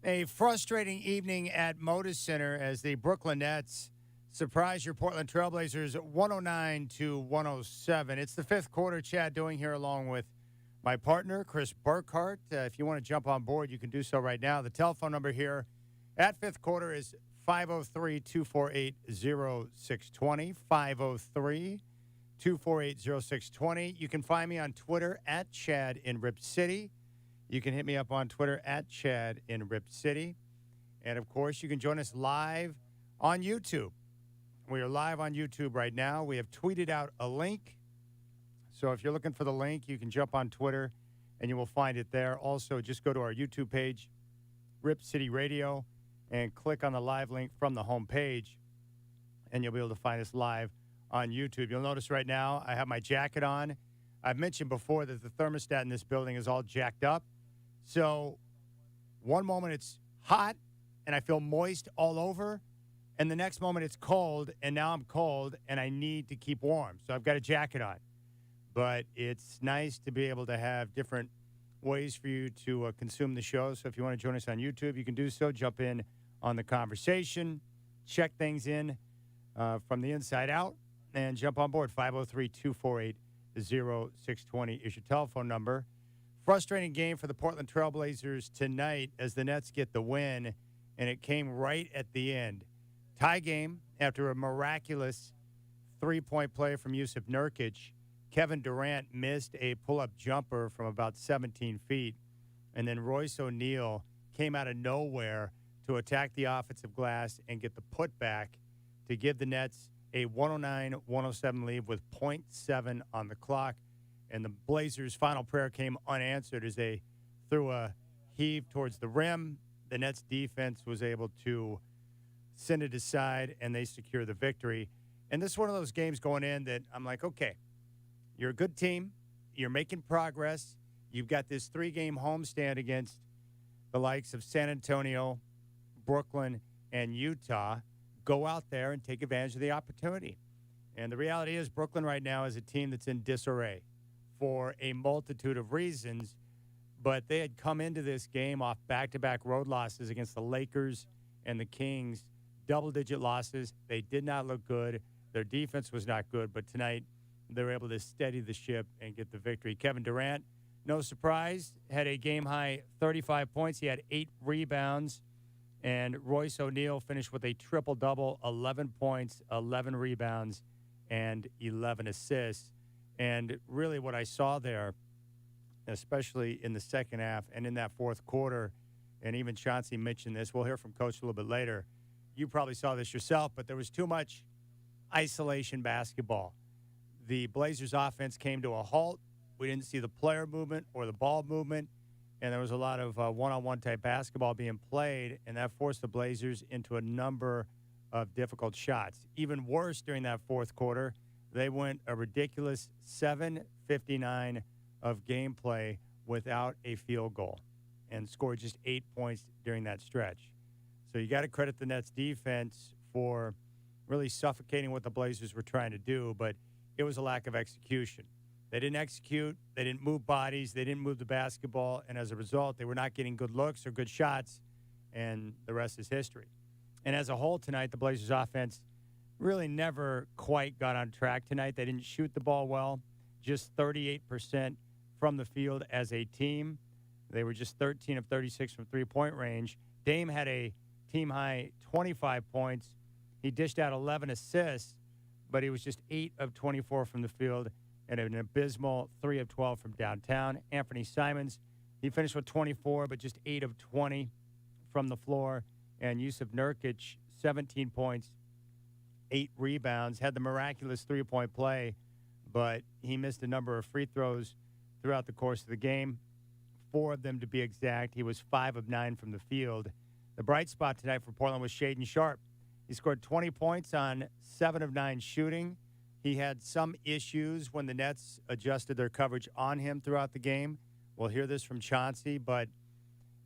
A frustrating evening at Moda Center as the Brooklyn Nets surprise your Portland Trailblazers 109 to 107. It's the fifth quarter. Chad doing here along with my partner, Chris Burkhart. If you want to jump on board, you can do so right now. The telephone number here at fifth quarter is 503-248-0620. 503-248-0620. You can find me on Twitter at Chad in Rip City. You can hit me up on Twitter at Chad in Rip City. And, of course, you can join us live on YouTube. We are live on YouTube right now. We have tweeted out a link. So if you're looking for the link, you can jump on Twitter and you will find it there. Also, just go to our YouTube page, Rip City Radio, and click on the live link from the home page, and you'll be able to find us live on YouTube. You'll notice right now I have my jacket on. I've mentioned before that the thermostat in this building is all jacked up. So one moment it's hot and I feel moist all over, and the next moment it's cold, and now I'm cold and I need to keep warm. So I've got a jacket on. But it's nice to be able to have different ways for you to consume the show. So if you want to join us on YouTube, you can do so. Jump in on the conversation, check things in from the inside out, and jump on board. 503-248-0620 is your telephone number. Frustrating game for the Portland Trailblazers tonight as the Nets get the win, and it came right at the end. Tie game after a miraculous three-point play from Yusuf Nurkic. Kevin Durant missed a pull-up jumper from about 17 feet, and then Royce O'Neal came out of nowhere to attack the offensive glass and get the putback to give the Nets a 109-107 lead with .7 on the clock. And the Blazers' final prayer came unanswered as they threw a heave towards the rim. The Nets' defense was able to send it aside, and they secure the victory. And this is one of those games going in that I'm like, okay, you're a good team. You're making progress. You've got this three-game homestand against the likes of San Antonio, Brooklyn, and Utah. Go out there and take advantage of the opportunity. And the reality is Brooklyn right now is a team that's in disarray for a multitude of reasons, but they had come into this game off back-to-back road losses against the Lakers and the Kings, double-digit losses. They did not look good. Their defense was not good, but tonight they were able to steady the ship and get the victory. Kevin Durant, no surprise, had a game-high 35 points. He had 8 rebounds, and Royce O'Neal finished with a triple-double, 11 points, 11 rebounds, and 11 assists. And really what I saw there, especially in the second half and in that fourth quarter, and even Chauncey mentioned this, we'll hear from Coach a little bit later. You probably saw this yourself, but there was too much isolation basketball. The Blazers' offense came to a halt. We didn't see the player movement or the ball movement, and there was a lot of one-on-one type basketball being played, and that forced the Blazers into a number of difficult shots. Even worse during that fourth quarter, they went a ridiculous 7:59 of gameplay without a field goal and scored just 8 points during that stretch. So you got to credit the Nets defense for really suffocating what the Blazers were trying to do, but it was a lack of execution. They didn't execute. They didn't move bodies. They didn't move the basketball, and as a result, they were not getting good looks or good shots, and the rest is history. And as a whole tonight, the Blazers offense really never quite got on track tonight. They didn't shoot the ball well, just 38% from the field as a team. They were just 13 of 36 from three-point range. Dame had a team-high 25 points. He dished out 11 assists, but he was just 8 of 24 from the field and an abysmal 3 of 12 from downtown. Anthony Simons, he finished with 24, but just 8 of 20 from the floor. And Yusuf Nurkic, 17 points, 8 rebounds, had the miraculous three-point play, but he missed a number of free throws throughout the course of the game, 4 of them to be exact. He was 5 of 9 from the field. The bright spot tonight for Portland was Shaedon Sharpe. He scored 20 points on 7 of 9 shooting. He had some issues when the Nets adjusted their coverage on him throughout the game. We'll hear this from Chauncey, but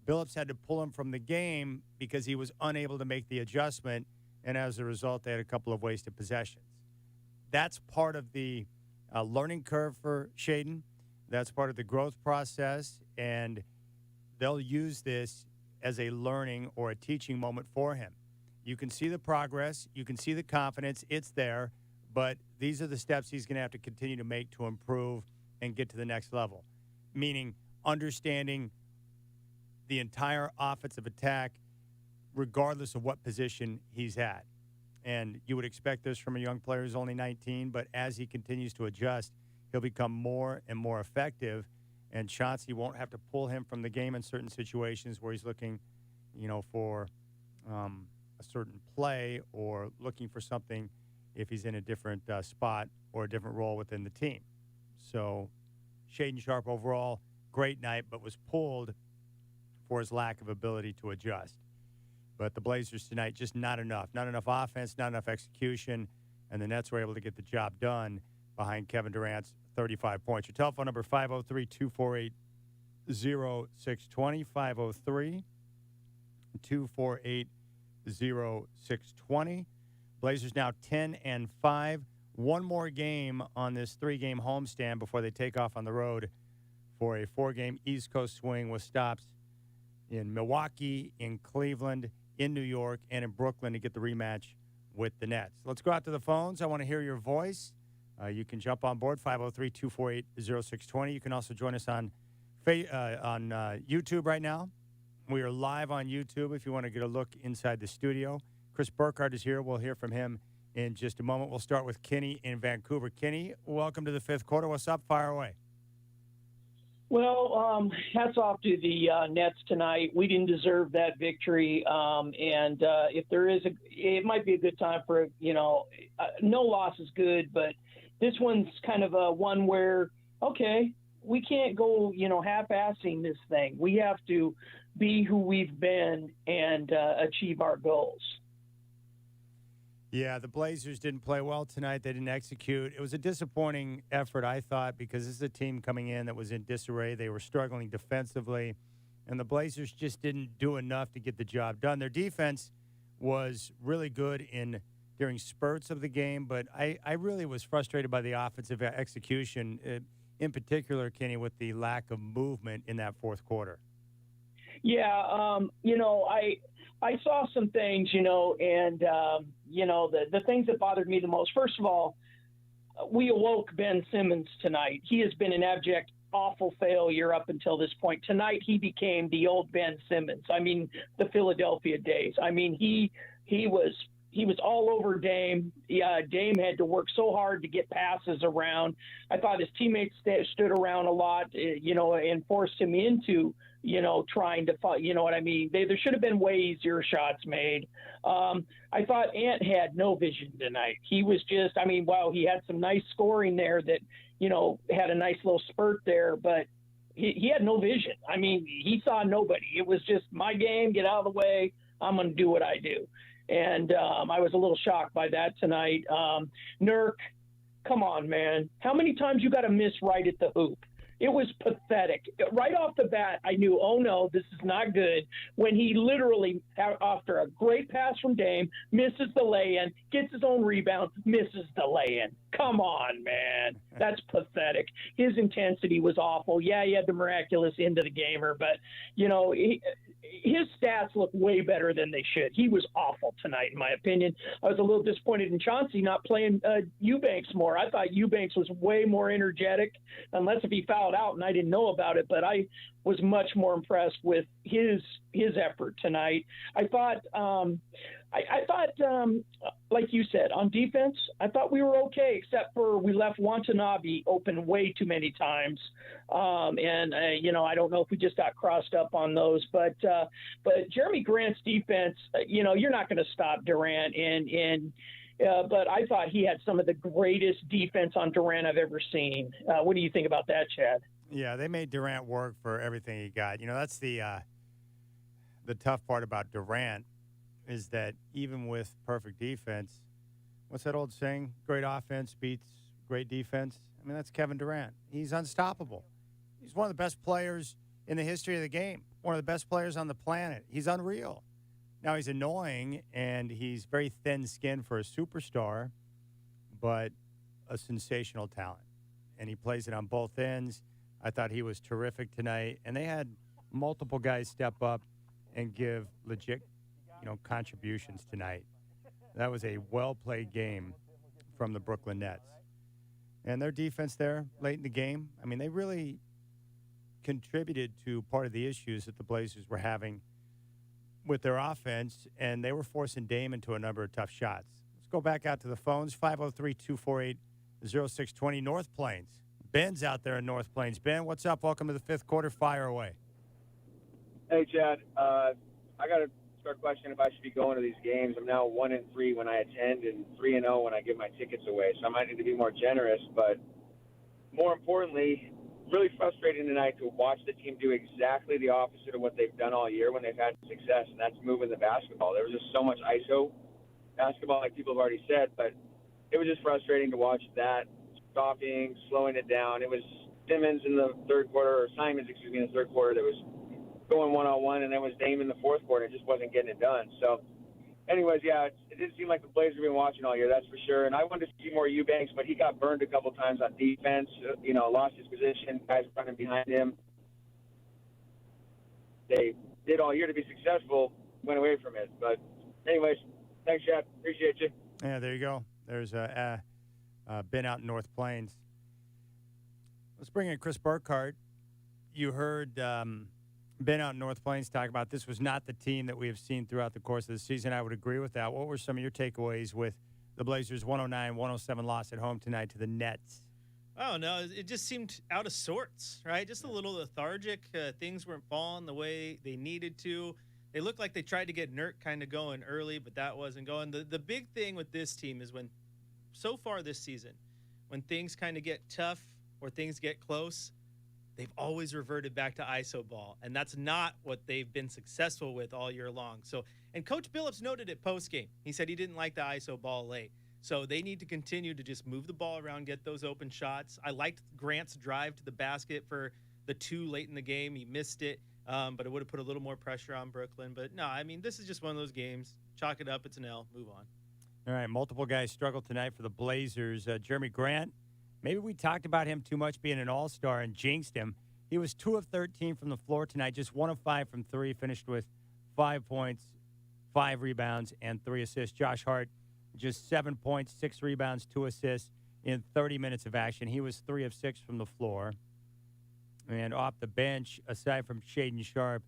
Billups had to pull him from the game because he was unable to make the adjustment, and as a result, they had a couple of wasted possessions. That's part of the learning curve for Shaedon. That's part of the growth process, and they'll use this as a learning or a teaching moment for him. You can see the progress. You can see the confidence. It's there. But these are the steps he's going to have to continue to make to improve and get to the next level, meaning understanding the entire offensive attack regardless of what position he's at. And you would expect this from a young player who's only 19, but as he continues to adjust, he'll become more and more effective, and Chauncey won't have to pull him from the game in certain situations where he's looking, for a certain play or looking for something if he's in a different spot or a different role within the team. So Shaden Sharp overall, great night, but was pulled for his lack of ability to adjust. But the Blazers tonight, just not enough. Not enough offense, not enough execution, and the Nets were able to get the job done behind Kevin Durant's 35 points. Your telephone number, 503-248-0620, 503-248-0620. Blazers now 10-5. One more game on this 3-game homestand before they take off on the road for a 4-game East Coast swing with stops in Milwaukee, in Cleveland, in New York, and in Brooklyn to get the rematch with the Nets. Let's go out to the phones. I want to hear your voice. You can jump on board, 503-248-0620. You can also join us on YouTube right now. We are live on YouTube if you want to get a look inside the studio. Chris Burkhardt is here. We'll hear from him in just a moment. We'll start with Kenny in Vancouver. Kenny, welcome to the fifth quarter. What's up? Fire away. Well, hats off to the Nets tonight. We didn't deserve that victory, and if there is it might be a good time for no loss is good, but this one's kind of a one where we can't go half-assing this thing. We have to be who we've been and achieve our goals. Yeah, the Blazers didn't play well tonight. They didn't execute. It was a disappointing effort, I thought, because this is a team coming in that was in disarray. They were struggling defensively, and the Blazers just didn't do enough to get the job done. Their defense was really good during spurts of the game, but I really was frustrated by the offensive execution, in particular, Kenny, with the lack of movement in that fourth quarter. Yeah, I saw some things, and, the things that bothered me the most. First of all, we awoke Ben Simmons tonight. He has been an abject, awful failure up until this point. Tonight, he became the old Ben Simmons. I mean, the Philadelphia days. I mean, he was all over Dame. Dame had to work so hard to get passes around. I thought his teammates stood around a lot, and forced him into trying to, what I mean? There should have been way easier shots made. I thought Ant had no vision tonight. He was just, he had some nice scoring there that, had a nice little spurt there, but he had no vision. I mean, he saw nobody. It was just my game, get out of the way. I'm going to do what I do. And I was a little shocked by that tonight. Nurk, come on, man. How many times you got to miss right at the hoop? It was pathetic. Right off the bat, I knew, oh, no, this is not good, when he literally, after a great pass from Dame, misses the lay-in, gets his own rebound, misses the lay-in. Come on, man. That's pathetic. His intensity was awful. Yeah, he had the miraculous end of the gamer, but, his stats look way better than they should. He was awful tonight, in my opinion. I was a little disappointed in Chauncey not playing Eubanks more. I thought Eubanks was way more energetic, unless if he fouled out and I didn't know about it. But I was much more impressed with his effort tonight. I thought, like you said, on defense, I thought we were okay, except for we left Watanabe open way too many times. I don't know if we just got crossed up on those, but Jeremy Grant's defense, you're not going to stop Durant, but I thought he had some of the greatest defense on Durant I've ever seen. What do you think about that, Chad? Yeah, they made Durant work for everything he got. That's the tough part about Durant is that even with perfect defense, what's that old saying? Great offense beats great defense. I mean, that's Kevin Durant. He's unstoppable. He's one of the best players in the history of the game, one of the best players on the planet. He's unreal. Now, he's annoying, and he's very thin-skinned for a superstar, but a sensational talent. And he plays it on both ends. I thought he was terrific tonight. And they had multiple guys step up and give legit, contributions tonight. That was a well-played game from the Brooklyn Nets. And their defense there late in the game, I mean, they really contributed to part of the issues that the Blazers were having with their offense, and they were forcing Dame into a number of tough shots. Let's go back out to the phones, 503-248-0620, North Plains. Ben's out there in North Plains. Ben, what's up? Welcome to the fifth quarter. Fire away. Hey, Chad. I got to start questioning if I should be going to these games. I'm now 1-3 when I attend and 3-0 when I give my tickets away. So I might need to be more generous. But more importantly, really frustrating tonight to watch the team do exactly the opposite of what they've done all year when they've had success, and that's moving the basketball. There was just so much ISO basketball, like people have already said, but it was just frustrating to watch that, stopping, slowing it down. It was Simons in the third quarter, or Simons, excuse me, in the third quarter that was going one-on-one, and then was Dame in the fourth quarter. It just wasn't getting it done. So, anyways, yeah, it didn't seem like the Blazers have been watching all year, that's for sure. And I wanted to see more Eubanks, but he got burned a couple times on defense, lost his position, guys running behind him. They did all year to be successful, went away from it. But anyways, thanks, Chad. Appreciate you. Yeah, there you go. There's Ben out in North Plains. Let's bring in Chris Burkhardt. You heard Ben out in North Plains talk about this was not the team that we have seen throughout the course of the season. I would agree with that. What were some of your takeaways with the Blazers' 109-107 loss at home tonight to the Nets? Oh, no, it just seemed out of sorts, right? Just a little lethargic. Things weren't falling the way they needed to. They looked like they tried to get Nurk kind of going early, but that wasn't going. The big thing with this team is so far this season, when things kind of get tough or things get close, they've always reverted back to ISO ball, and that's not what they've been successful with all year long. And Coach Billups noted it postgame. He said he didn't like the ISO ball late. So they need to continue to just move the ball around, get those open shots. I liked Grant's drive to the basket for the two late in the game. He missed it, but it would have put a little more pressure on Brooklyn. But, no, I mean, this is just one of those games. Chalk it up. It's an L. Move on. All right, multiple guys struggled tonight for the Blazers. Jeremy Grant, maybe we talked about him too much being an all-star and jinxed him. He was 2 of 13 from the floor tonight, just 1 of 5 from 3, finished with 5 points, 5 rebounds, and 3 assists. Josh Hart, just 7 points, 6 rebounds, 2 assists in 30 minutes of action. He was 3 of 6 from the floor. And off the bench, aside from Shaden Sharp,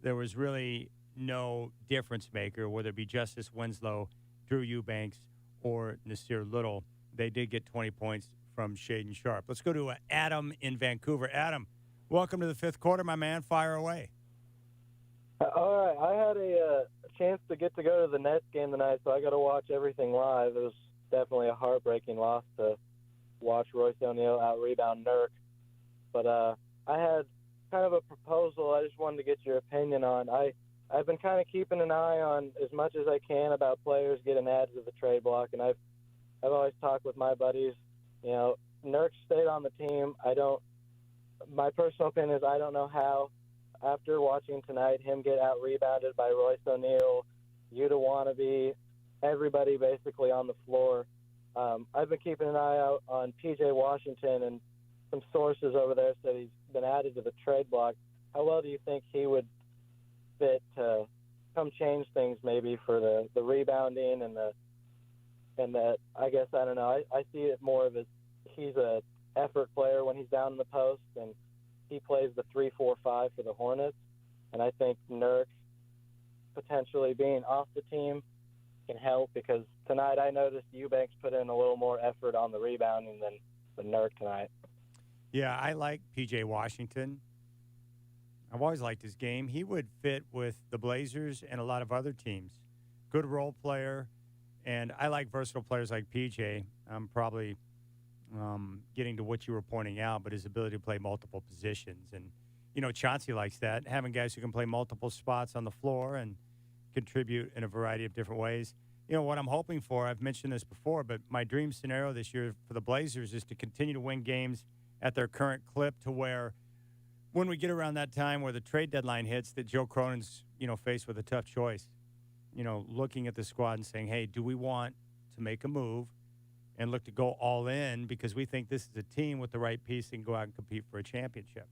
there was really no difference maker, whether it be Justice Winslow, Drew Eubanks, or Nasir Little. They did get 20 points from Shaden Sharp. Let's go to Adam in Vancouver. Adam, welcome to the fifth quarter, my man. Fire away. All right. I had a chance to get to go to the Nets game tonight, so I got to watch everything live. It was definitely a heartbreaking loss to watch Royce O'Neal out-rebound Nurk. But I had kind of a proposal I just wanted to get your opinion on. I've been kind of keeping an eye on as much as I can about players getting added to the trade block, and I've always talked with my buddies. Nurk stayed on the team. My personal opinion is I don't know how, after watching tonight, him get out-rebounded by Royce O'Neal, Yuta Wannabe, everybody basically on the floor. I've been keeping an eye out on P.J. Washington, and some sources over there said he's been added to the trade block. How well do you think he would fit to come change things maybe for the rebounding and the I guess, I don't know, I see it more of as he's a effort player when he's down in the post, and he plays the 3-4-5 for the Hornets. And I think Nurk potentially being off the team can help, because tonight I noticed Eubanks put in a little more effort on the rebounding than Nurk tonight. Yeah, I like P.J. Washington. I've always liked his game. He would fit with the Blazers and a lot of other teams. Good role player, and I like versatile players like P.J. I'm probably getting to what you were pointing out, but his ability to play multiple positions. And, Chauncey likes that, having guys who can play multiple spots on the floor and contribute in a variety of different ways. What I'm hoping for, I've mentioned this before, but my dream scenario this year for the Blazers is to continue to win games at their current clip, to where when we get around that time where the trade deadline hits, that Joe Cronin's, faced with a tough choice, looking at the squad and saying, hey, do we want to make a move and look to go all in because we think this is a team with the right piece and go out and compete for a championship?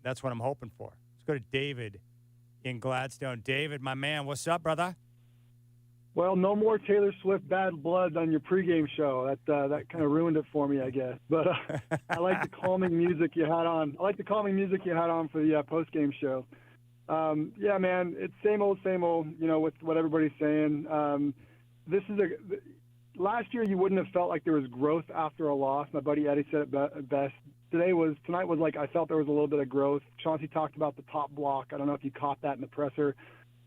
That's what I'm hoping for. Let's go to David in Gladstone. David, my man, what's up, brother? Well, no more Taylor Swift Bad Blood on your pregame show. That kind of ruined it for me, I guess. But I like the calming music you had on. I like the calming music you had on for the postgame show. Yeah, man, it's same old, with what everybody's saying. Last year you wouldn't have felt like there was growth after a loss. My buddy Eddie said it best. Tonight was like I felt there was a little bit of growth. Chauncey talked about the top block. I don't know if you caught that in the presser.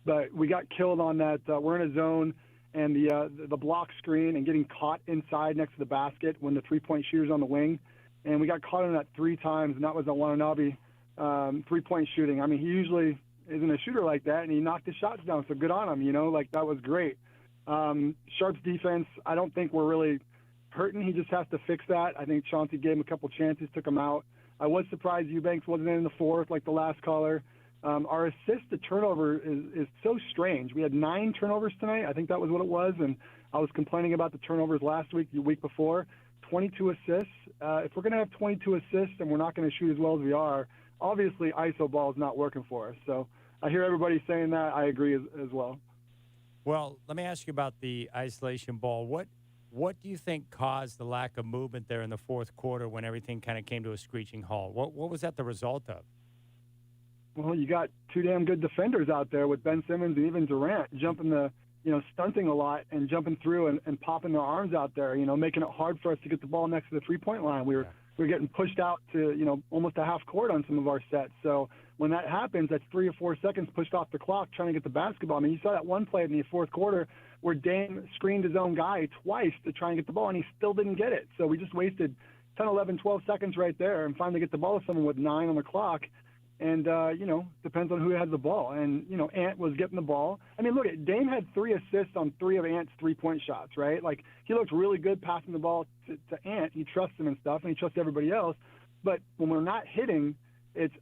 But we got killed on that. We're in a zone, and the block screen and getting caught inside next to the basket when the three-point shooter's on the wing. And we got caught on that 3 times, and that was a Wananabe three-point shooting. I mean, he usually isn't a shooter like that, and he knocked his shots down, so good on him, that was great. Sharp's defense, I don't think we're really hurting. He just has to fix that. I think Chauncey gave him a couple chances, took him out. I was surprised Eubanks wasn't in the fourth like the last caller. Our assist to turnover is so strange. We had 9 turnovers tonight. I think that was what it was. And I was complaining about the turnovers last week, the week before. 22 assists. If we're going to have 22 assists and we're not going to shoot as well as we are, obviously ISO ball is not working for us. So I hear everybody saying that. I agree as well. Well, let me ask you about the isolation ball. What do you think caused the lack of movement there in the fourth quarter when everything kind of came to a screeching halt? What was that the result of? Well, you got 2 damn good defenders out there with Ben Simmons and even Durant jumping stunting a lot and jumping through and popping their arms out there, making it hard for us to get the ball next to the three-point line. We were getting pushed out to, almost a half court on some of our sets. So when that happens, that's 3 or 4 seconds pushed off the clock trying to get the basketball. I mean, you saw that one play in the fourth quarter where Dame screened his own guy twice to try and get the ball, and he still didn't get it. So we just wasted 10, 11, 12 seconds right there and finally get the ball to someone with 9 on the clock. And, depends on who has the ball. And, Ant was getting the ball. I mean, look, Dame had 3 assists on 3 of Ant's three-point shots, right? Like, he looked really good passing the ball to Ant. He trusts him and stuff, and he trusts everybody else. But when we're not hitting, it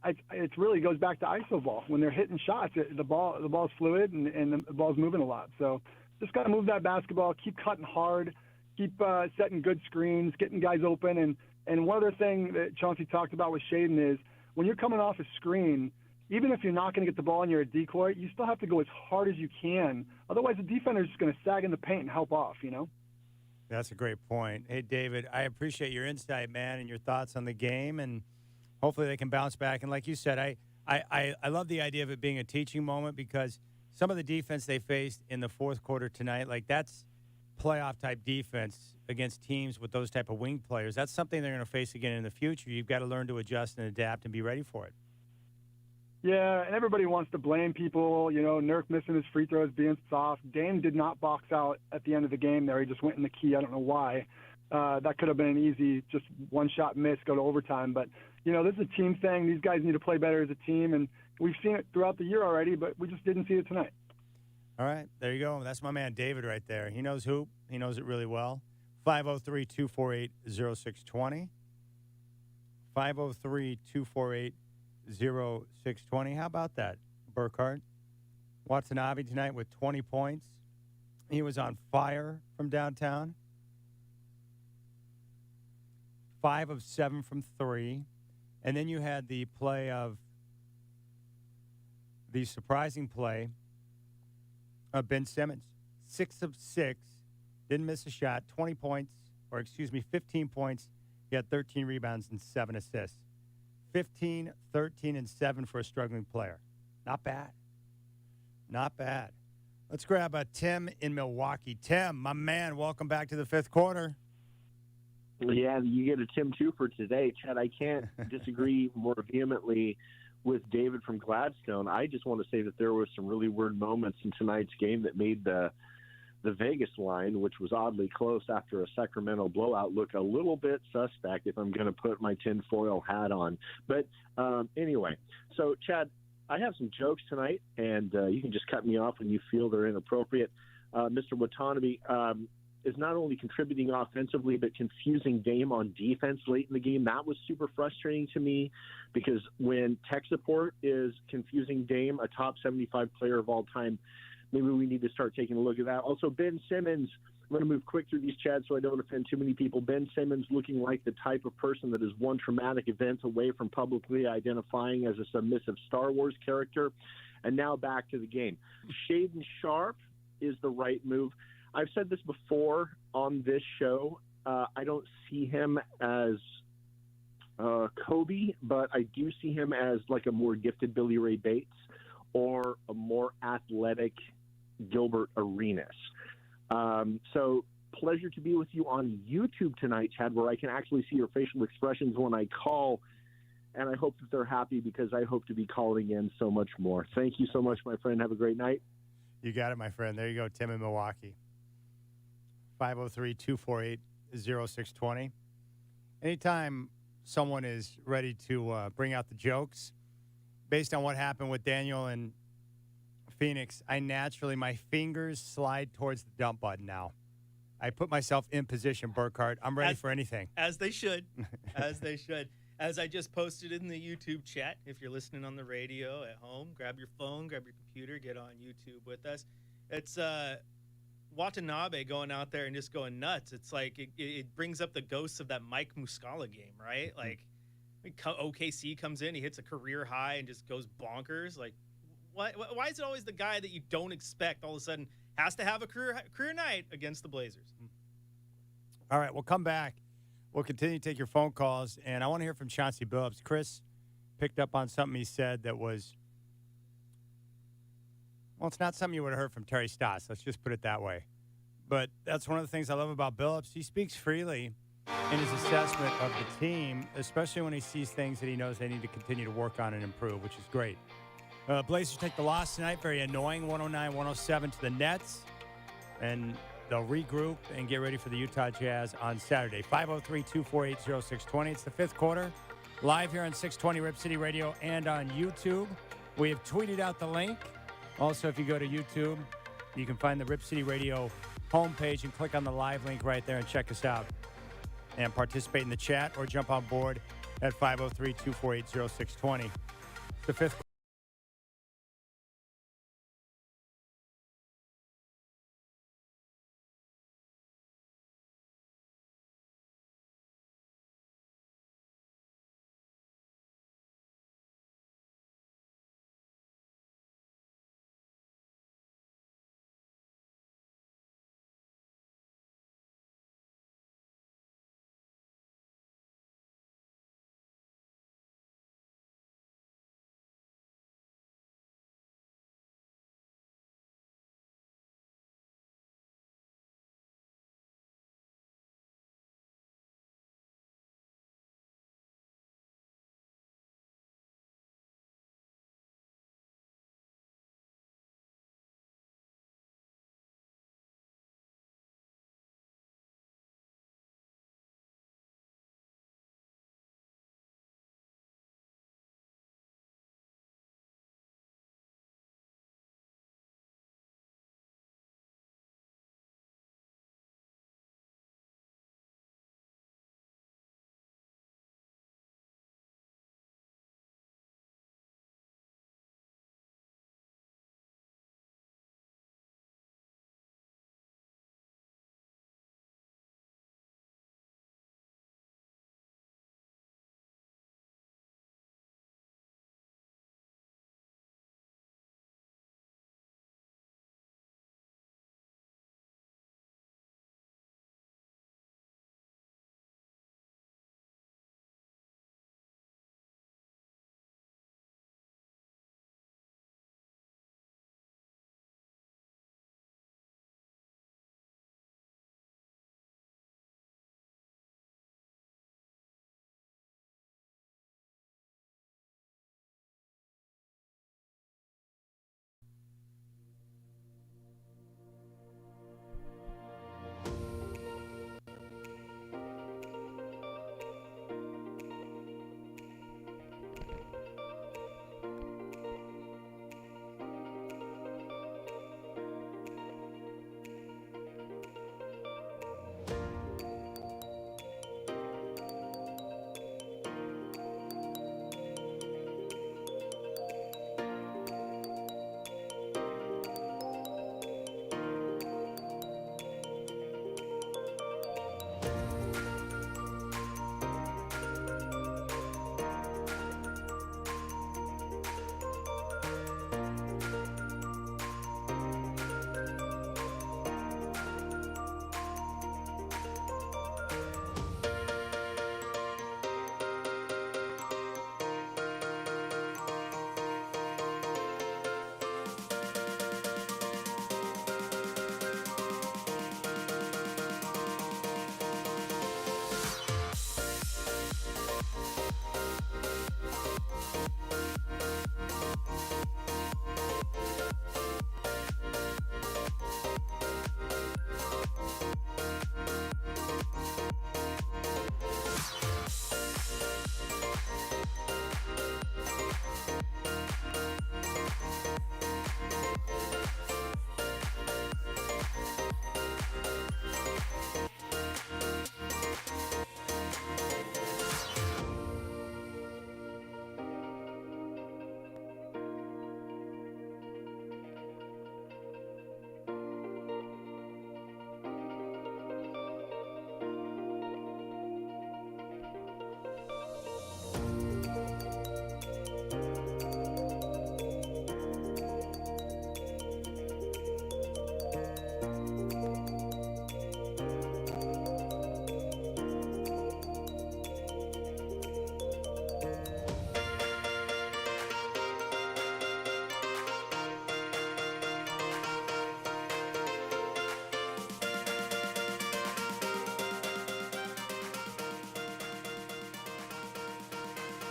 really goes back to ISO ball. When they're hitting shots, the ball's fluid and the ball's moving a lot. So just got to move that basketball, keep cutting hard, keep setting good screens, getting guys open. And one other thing that Chauncey talked about with Shaden is, when you're coming off a screen, even if you're not going to get the ball and you're a decoy, you still have to go as hard as you can. Otherwise, the defender's just going to sag in the paint and help off, That's a great point. Hey, David, I appreciate your insight, man, and your thoughts on the game, and hopefully they can bounce back. And like you said, I love the idea of it being a teaching moment because some of the defense they faced in the fourth quarter tonight, like that's playoff-type defense against teams with those type of wing players. That's something they're going to face again in the future. You've got to learn to adjust and adapt and be ready for it. Yeah, and everybody wants to blame people. Nurk missing his free throws, being soft. Dame did not box out at the end of the game there. He just went in the key. I don't know why. That could have been an easy, just one-shot miss, go to overtime. But, this is a team thing. These guys need to play better as a team, and we've seen it throughout the year already, but we just didn't see it tonight. All right, there you go. That's my man David right there. He knows hoop. He knows it really well. 503-248-0620. 503-248-0620. How about that, Burkhart? Watanabe tonight with 20 points. He was on fire from downtown. 5 of 7 from 3. And then you had the surprising play of Ben Simmons. 6 of 6. Didn't miss a shot. 15 points. He had 13 rebounds and 7 assists. 15, 13, and 7 for a struggling player. Not bad. Not bad. Let's grab Tim in Milwaukee. Tim, my man, welcome back to the fifth quarter. Yeah, you get a Tim too for today. Chad, I can't disagree more vehemently with David from Gladstone. I just want to say that there were some really weird moments in tonight's game that made the Vegas line, which was oddly close after a Sacramento blowout, look a little bit suspect if I'm going to put my tinfoil hat on. But anyway, so Chad, I have some jokes tonight, and you can just cut me off when you feel they're inappropriate. Mr. Watanabe is not only contributing offensively, but confusing Dame on defense late in the game. That was super frustrating to me because when tech support is confusing Dame, a top 75 player of all time, maybe we need to start taking a look at that. Also, Ben Simmons, I'm going to move quick through these, Chad, so I don't offend too many people. Ben Simmons looking like the type of person that is one traumatic event away from publicly identifying as a submissive Star Wars character. And now back to the game. Shaden Sharp is the right move. I've said this before on this show. I don't see him as Kobe, but I do see him as like a more gifted Billy Ray Bates or a more athletic Gilbert Arenas. So pleasure to be with you on YouTube tonight, Chad, where I can actually see your facial expressions when I call, and I hope that they're happy because I hope to be calling in so much more. Thank you so much, my friend. Have a great night. You got it, my friend. There you go, Tim in Milwaukee. 503-248-0620. Anytime someone is ready to bring out the jokes, based on what happened with Daniel and Phoenix, my fingers slide towards the dump button now. I put myself in position, Burkhart. I'm ready for anything. As they should. As they should. As I just posted in the YouTube chat, if you're listening on the radio at home, grab your phone, grab your computer, get on YouTube with us. It's Watanabe going out there and just going nuts. It's like it brings up the ghosts of that Mike Muscala game, right? Like OKC comes in, he hits a career high and just goes bonkers. Like, why is it always the guy that you don't expect all of a sudden has to have a career night against the Blazers? All right, we'll come back. We'll continue to take your phone calls, and I want to hear from Chauncey Billups. Chris picked up on something he said that was, well, it's not something you would have heard from Terry Stotts. Let's just put it that way. But that's one of the things I love about Billups. He speaks freely in his assessment of the team, especially when he sees things that he knows they need to continue to work on and improve, which is great. Blazers take the loss tonight. Very annoying, 109-107 to the Nets. And they'll regroup and get ready for the Utah Jazz on Saturday. 503-248-0620. It's the fifth quarter. Live here on 620 Rip City Radio and on YouTube. We have tweeted out the link. Also, if you go to YouTube, you can find the Rip City Radio homepage and click on the live link right there and check us out. And participate in the chat or jump on board at 503-248-0620. It's the fifth quarter.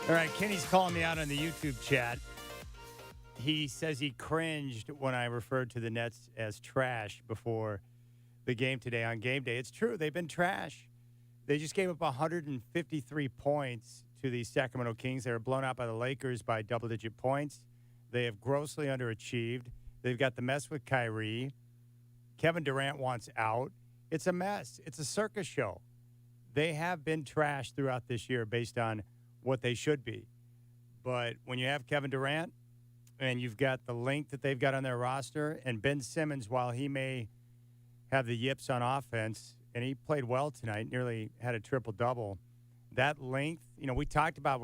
All right, Kenny's calling me out on the YouTube chat. He says he cringed when I referred to the Nets as trash before the game today on game day. It's true. They've been trash. They just gave up 153 points to the Sacramento Kings. They were blown out by the Lakers by double-digit points. They have grossly underachieved. They've got the mess with Kyrie. Kevin Durant wants out. It's a mess. It's a circus show. They have been trash throughout this year based on what they should be. But when you have Kevin Durant and you've got the length that they've got on their roster, and Ben Simmons, while he may have the yips on offense, and he played well tonight, nearly had a triple-double, that length, we talked about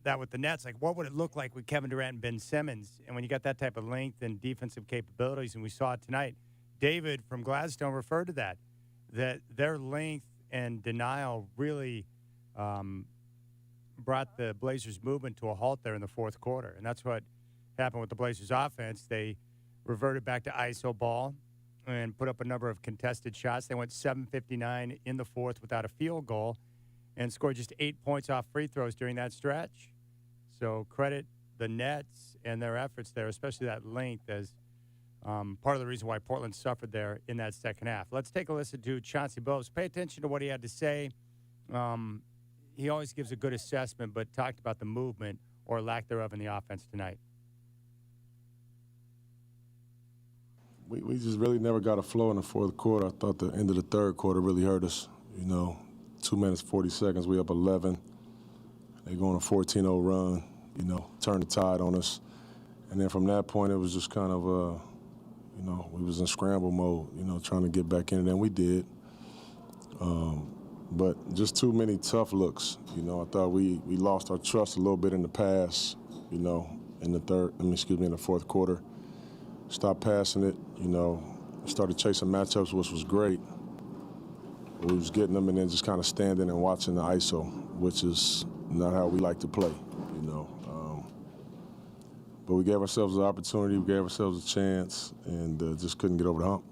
that with the Nets, like what would it look like with Kevin Durant and Ben Simmons? And when you got that type of length and defensive capabilities, and we saw it tonight, David from Gladstone referred to that their length and denial really brought the Blazers' movement to a halt there in the fourth quarter. And that's what happened with the Blazers' offense. They reverted back to iso ball and put up a number of contested shots. They went 7:59 in the fourth without a field goal and scored just 8 points off free throws during that stretch. So credit the Nets and their efforts there, especially that length, as part of the reason why Portland suffered there in that second half. Let's take a listen to Chauncey Billups. Pay attention to what he had to say. He always gives a good assessment, but talked about the movement or lack thereof in the offense tonight. We just really never got a flow in the fourth quarter. I thought the end of the third quarter really hurt us. 2 minutes, 40 seconds, we up 11. They go on a 14-0 run, turn the tide on us. And then from that point, it was just kind of, we was in scramble mode, trying to get back in it, and we did. But just too many tough looks. I thought we lost our trust a little bit in the pass, in the fourth quarter. Stopped passing it, started chasing matchups, which was great. We was getting them and then just kind of standing and watching the ISO, which is not how we like to play, But we gave ourselves an opportunity, we gave ourselves a chance, and just couldn't get over the hump.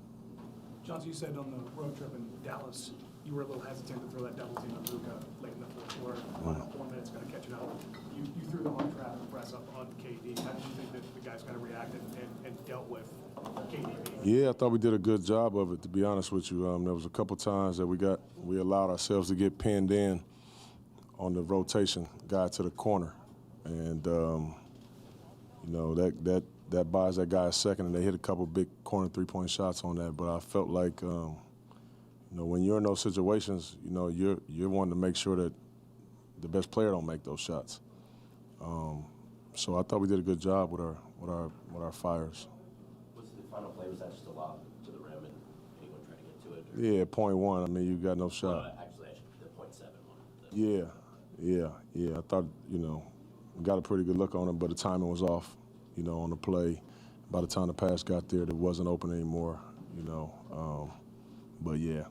Chauncey, you said on the road trip in Dallas, you were a little hesitant to throw that double team on Luka late in the fourth quarter. Final 4 minutes, going to catch it up. You threw them on trap and press up on KD. How did you think that the guys kind of reacted and dealt with KD? Yeah, I thought we did a good job of it, to be honest with you. There was a couple times that we allowed ourselves to get pinned in on the rotation guy to the corner. And, that buys that guy a second, and they hit a couple big corner three-point shots on that. But I felt like, when you're in those situations, you're wanting to make sure that the best player don't make those shots. So I thought we did a good job with our fires. Was the final play, was that just a lob to the rim and anyone trying to get to it? Yeah, .1. I mean, you got no shot. Actually, the .7 one. Yeah. I thought, we got a pretty good look on him, but the timing was off, on the play. By the time the pass got there, it wasn't open anymore, But, yeah.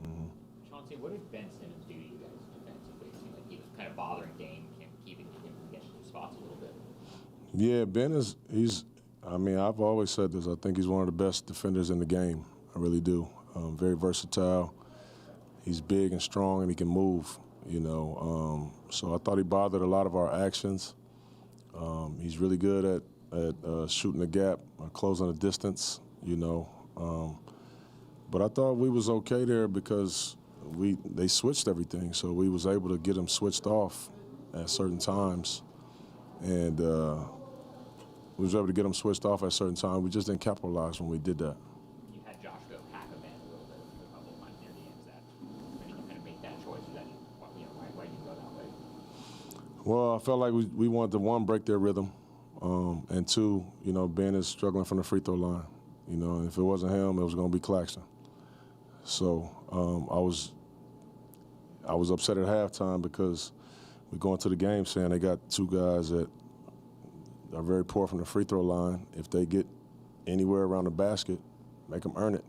Mm-hmm. Chauncey, what did Ben Simmons do to you guys defensively? It seemed like he was kind of bothering Dame, keeping him from getting to spots a little bit. Yeah, Ben I've always said this. I think he's one of the best defenders in the game. I really do. Very versatile. He's big and strong, and he can move, So I thought he bothered a lot of our actions. He's really good at shooting the gap, closing the distance, But I thought we was okay there because they switched everything, so we was able to get them switched off at certain times, and we was able to get them switched off at certain times. We just didn't capitalize when we did that. You had Josh go pack a man a little bit a couple of times near the end. When you kind of make that choice, why you go that way? Well, I felt like we wanted to, one, break their rhythm, and two, Ben is struggling from the free throw line. And if it wasn't him, it was going to be Claxton. So I was upset at halftime because we go into the game saying they got two guys that are very poor from the free throw line. If they get anywhere around the basket, make them earn it.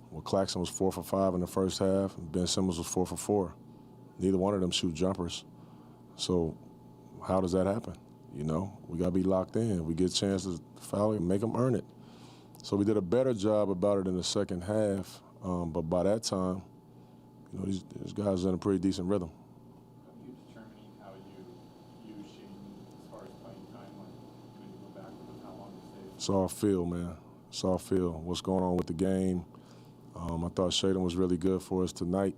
Well, Claxton was 4 for 5 in the first half, and Ben Simmons was 4 for 4. Neither one of them shoot jumpers. So how does that happen? We got to be locked in. We get chances to foul it and make them earn it. So we did a better job about it in the second half. But by that time, these guys are in a pretty decent rhythm. How are you determining how you use It's all feel, man. It's all feel. What's going on with the game? I thought Shaden was really good for us tonight.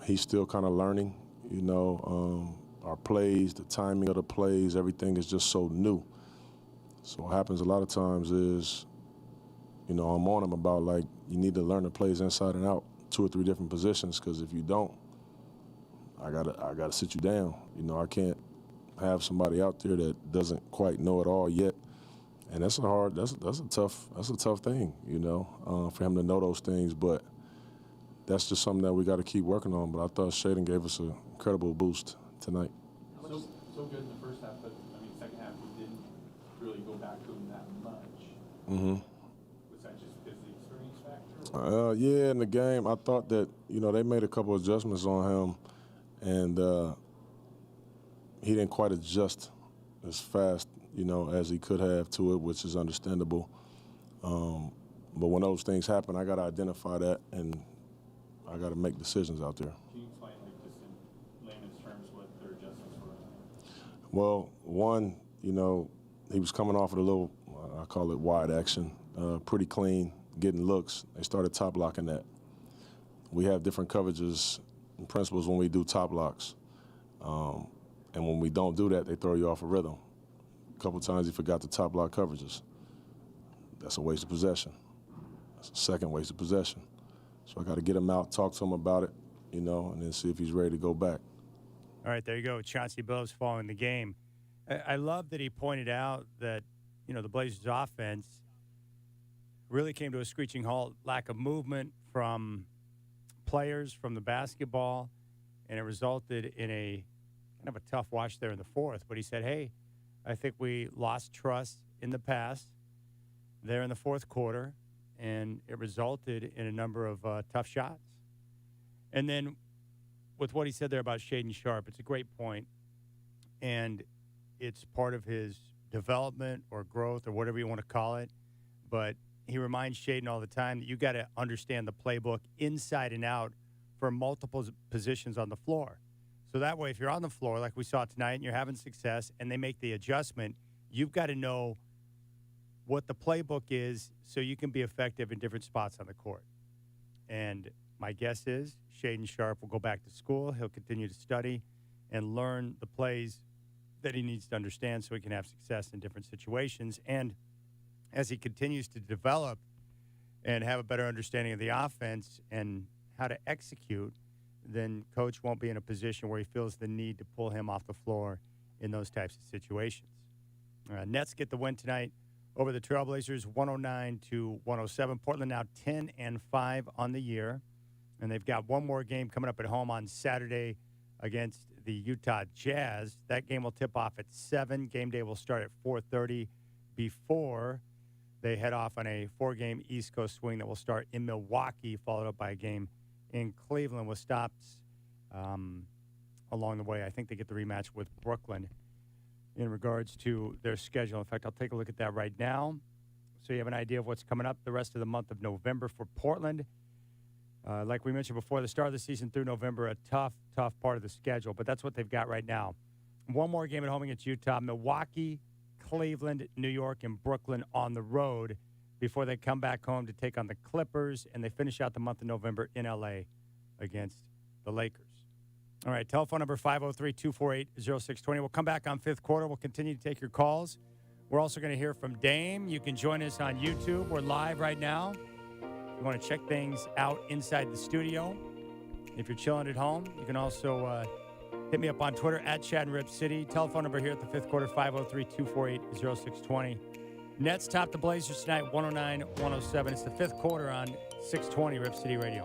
He's still kind of learning, our plays, the timing of the plays, everything is just so new. So what happens a lot of times is, I'm on him about, like, you need to learn the plays inside and out, 2 or 3 different positions, because if you don't, I gotta sit you down. I can't have somebody out there that doesn't quite know it all yet. And that's a tough thing, for him to know those things. But that's just something that we got to keep working on. But I thought Shaden gave us an incredible boost tonight. So good in the first half, but second half we didn't really go back to him that much. Mm-hmm. Was that just because of the experience factor? Yeah, in the game, I thought that they made a couple of adjustments on him, and he didn't quite adjust as fast, as he could have to it, which is understandable. But when those things happen, I got to identify that, and I got to make decisions out there. Can you explain, just in layman's terms, what their adjustments were? Well, one, he was coming off of a little, I call it wide action, pretty clean, getting looks. They started top locking that. We have different coverages and principles when we do top locks. And when we don't do that, they throw you off a rhythm. A couple times he forgot the top lock coverages. That's a waste of possession. That's a second waste of possession. So I got to get him out, talk to him about it, and then see if he's ready to go back. All right, there you go. Chauncey Billups following the game. I love that he pointed out that, the Blazers offense really came to a screeching halt, lack of movement from players, from the basketball, and it resulted in a kind of a tough watch there in the fourth. But he said, hey, I think we lost trust in the past there in the fourth quarter, and it resulted in a number of tough shots. And then with what he said there about Shaden Sharp, it's a great point, and it's part of his development or growth or whatever you want to call it. But he reminds Shaden all the time that you got to understand the playbook inside and out for multiple positions on the floor. So that way, if you're on the floor like we saw tonight and you're having success and they make the adjustment, you've got to know what the playbook is so you can be effective in different spots on the court. And my guess is Shaden Sharp will go back to school. He'll continue to study and learn the plays that he needs to understand so he can have success in different situations. And as he continues to develop and have a better understanding of the offense and how to execute, then Coach won't be in a position where he feels the need to pull him off the floor in those types of situations. Nets get the win tonight over the Trailblazers, 109-107. Portland now 10-5 on the year, and they've got one more game coming up at home on Saturday against the Utah Jazz. That game will tip off at 7. Game day will start at 4:30 before they head off on a 4-game East Coast swing that will start in Milwaukee, followed up by a game in Cleveland with stops along the way. I think they get the rematch with Brooklyn in regards to their schedule. In fact, I'll take a look at that right now so you have an idea of what's coming up the rest of the month of November for Portland. Like we mentioned before, the start of the season through November, a tough part of the schedule, but that's what they've got right now. One more game at home against Utah, Milwaukee, Cleveland, New York, and Brooklyn on the road before they come back home to take on the Clippers, and they finish out the month of November in L.A. against the Lakers. All right, telephone number 503-248-0620. We'll come back on fifth quarter. We'll continue to take your calls. We're also going to hear from Dame. You can join us on YouTube. We're live right now. If you want to check things out inside the studio, if you're chilling at home, you can also hit me up on Twitter at Chad and Rip City. Telephone number here at the fifth quarter, 503-248-0620. Nets top the Blazers tonight, 109-107. It's the fifth quarter on 620 Rip City Radio.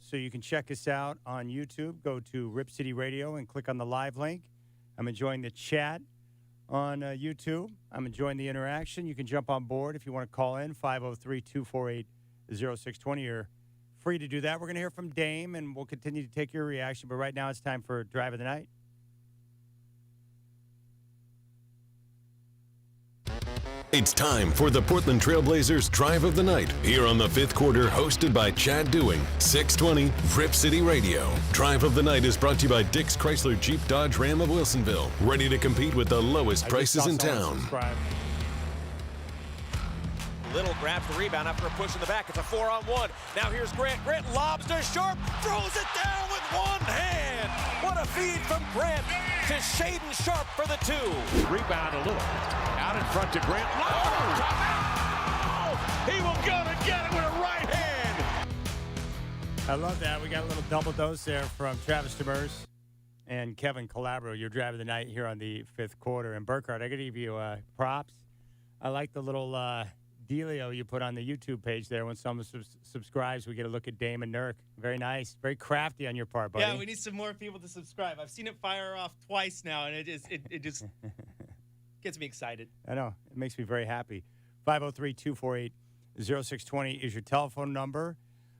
so you can check us out on YouTube. Go to Rip City Radio and click on the live link. I'm enjoying the chat on YouTube. I'm enjoying the interaction. You can jump on board if you want to call in, 503-248-0620. You're free to do that. We're going to hear from Dame, and we'll continue to take your reaction. But right now it's time for Drive of the Night. It's time for the Portland Trailblazers Drive of the Night here on the fifth quarter, hosted by Chad Dewing, 620 Rip City Radio. Drive of the Night is brought to you by Dick's Chrysler Jeep Dodge Ram of Wilsonville, ready to compete with the lowest prices in town. Little grabs the rebound after a push in the back. It's a 4-on-1. Now here's Grant. Grant lobs to Sharp, throws it down with one hand. What a feed from Grant to Shaden Sharp for the 2. Rebound a little. Out in front to Grant. Oh! He will go to get it with a right hand. I love that. We got a little double dose there from Travis Demers and Kevin Calabro, your Drive of the Night here on the fifth quarter. And Burkhardt, I got to give you props. I like the little dealio you put on the YouTube page there. When someone subscribes, we get a look at Dame and Nurk. Very nice. Very crafty on your part, buddy. Yeah, we need some more people to subscribe. I've seen it fire off twice now, and it just gets me excited. I know. It makes me very happy. 503-248-0620 is your telephone number.